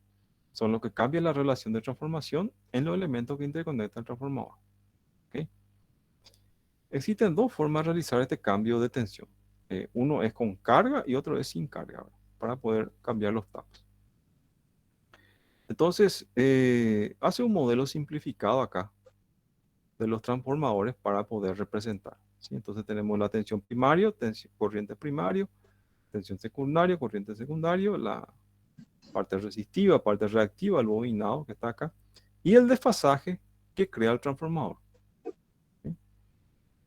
son los que cambian la relación de transformación en los elementos que interconectan el transformador. ¿Okay? Existen dos formas de realizar este cambio de tensión. Uno es con carga y otro es sin carga, ¿verdad? Para poder cambiar los taps. Entonces, hace un modelo simplificado acá de los transformadores para poder representar. ¿Sí? Entonces tenemos la tensión primaria, corriente primario, tensión secundaria, corriente secundario, la parte resistiva, parte reactiva, el bobinado que está acá, y el desfasaje que crea el transformador. ¿Sí?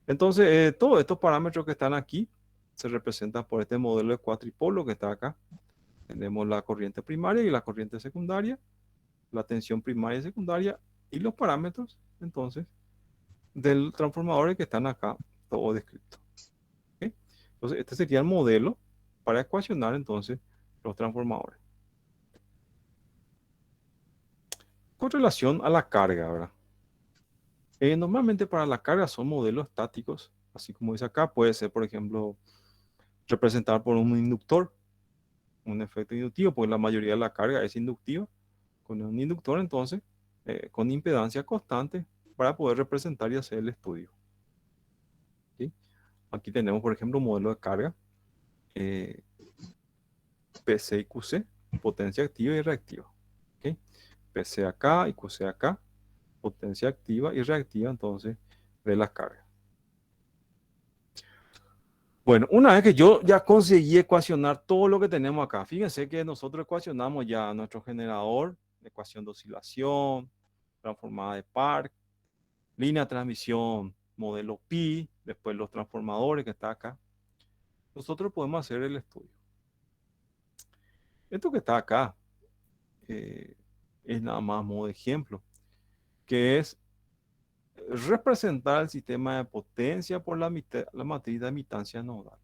Entonces, todos estos parámetros que están aquí se representan por este modelo de cuatripolo que está acá. Tenemos la corriente primaria y la corriente secundaria, la tensión primaria y secundaria, y los parámetros, entonces, del transformador que están acá, todo descrito. ¿Okay? Entonces, este sería el modelo para ecuacionar, entonces, los transformadores. Con relación a la carga, ¿verdad? Normalmente para la carga son modelos estáticos, así como dice acá, puede ser, por ejemplo, representado por un inductor, un efecto inductivo, porque la mayoría de la carga es inductiva, con un inductor entonces, con impedancia constante, para poder representar y hacer el estudio. ¿Sí? Aquí tenemos, por ejemplo, un modelo de carga, PC y QC, potencia activa y reactiva. ¿Okay? PC acá y QC acá, potencia activa y reactiva entonces de la carga. Bueno, una vez que yo ya conseguí ecuacionar todo lo que tenemos acá, fíjense que nosotros ecuacionamos ya nuestro generador, ecuación de oscilación, transformada de Park, línea de transmisión, modelo pi, después los transformadores que está acá. Nosotros podemos hacer el estudio. Esto que está acá es nada más modo de ejemplo, que es representar el sistema de potencia por la matriz de admitancia nodal.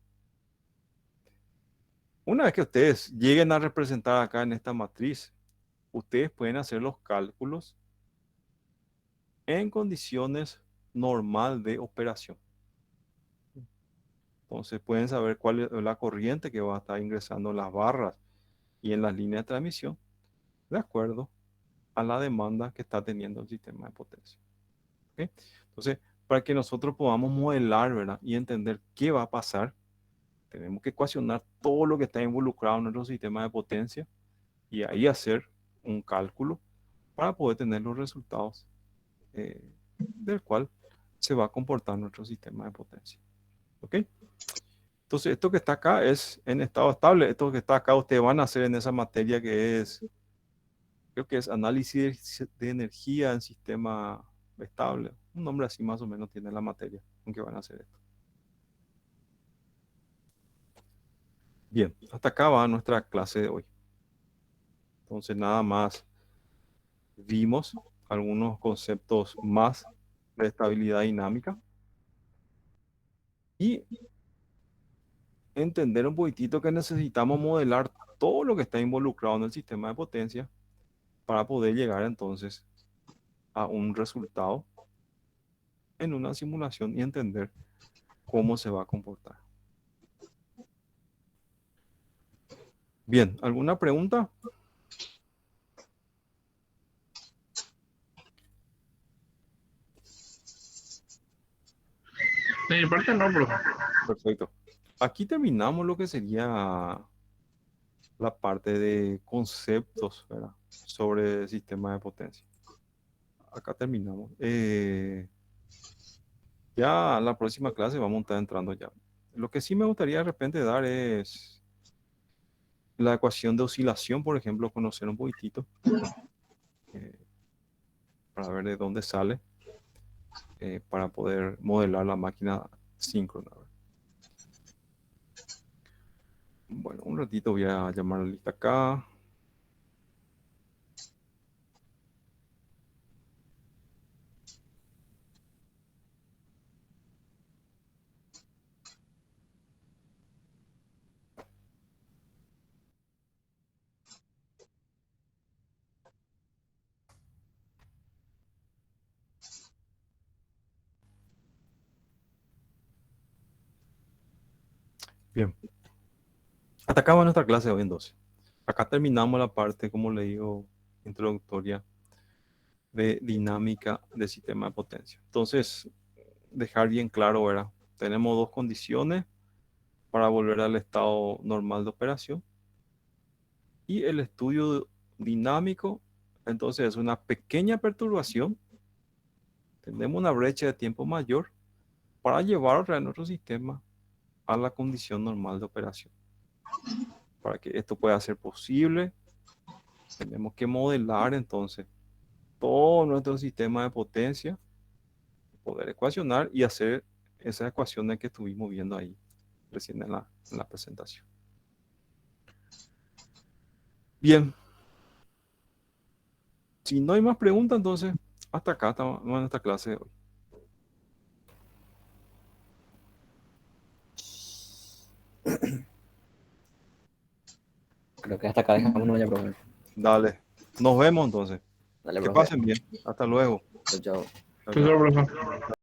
Una vez que ustedes lleguen a representar acá en esta matriz, ustedes pueden hacer los cálculos en condiciones normal de operación. Entonces pueden saber cuál es la corriente que va a estar ingresando en las barras y en las líneas de transmisión, de acuerdo a la demanda que está teniendo el sistema de potencia. ¿Okay? Entonces, para que nosotros podamos modelar, ¿verdad? Y entender qué va a pasar, tenemos que ecuacionar todo lo que está involucrado en nuestro sistema de potencia y ahí hacer un cálculo para poder tener los resultados del cual se va a comportar nuestro sistema de potencia. ¿Ok? Entonces, esto que está acá es en estado estable. Esto que está acá ustedes van a hacer en esa materia que es, creo que es análisis de energía en sistema estable. Un nombre así más o menos tiene la materia con que van a hacer esto. Bien, hasta acá va nuestra clase de hoy. Entonces, nada más vimos algunos conceptos más de estabilidad dinámica y entender un poquitito que necesitamos modelar todo lo que está involucrado en el sistema de potencia para poder llegar entonces a un resultado en una simulación y entender cómo se va a comportar. Bien, ¿alguna pregunta? De mi parte no, bro. Perfecto. Aquí terminamos lo que sería la parte de conceptos, ¿verdad? sobre sistema de potencia. Acá terminamos. Ya la próxima clase vamos a estar entrando ya. Lo que sí me gustaría de repente dar es la ecuación de oscilación, por ejemplo, conocer un poquitito para ver de dónde sale, para poder modelar la máquina síncrona. Bueno, un ratito voy a llamar la lista acá. Bien. Hasta acá va nuestra clase de hoy en 12. Acá terminamos la parte, como le digo, introductoria de dinámica de sistema de potencia. Entonces, dejar bien claro, ¿verdad? Tenemos dos condiciones para volver al estado normal de operación. Y el estudio dinámico, entonces es una pequeña perturbación. Tenemos una brecha de tiempo mayor para llevar otra vez nuestro sistema a la condición normal de operación. Para que esto pueda ser posible, tenemos que modelar entonces todo nuestro sistema de potencia, poder ecuacionar y hacer esas ecuaciones que estuvimos viendo ahí recién en la presentación. Bien. Si no hay más preguntas, entonces hasta acá estamos en nuestra clase de hoy. Creo que hasta acá dejamos ya, profe. Dale. Nos vemos entonces. Dale, Que profe. pasen bien. Hasta luego. Chao, chao. Chao, Chao, chao. chao, profe.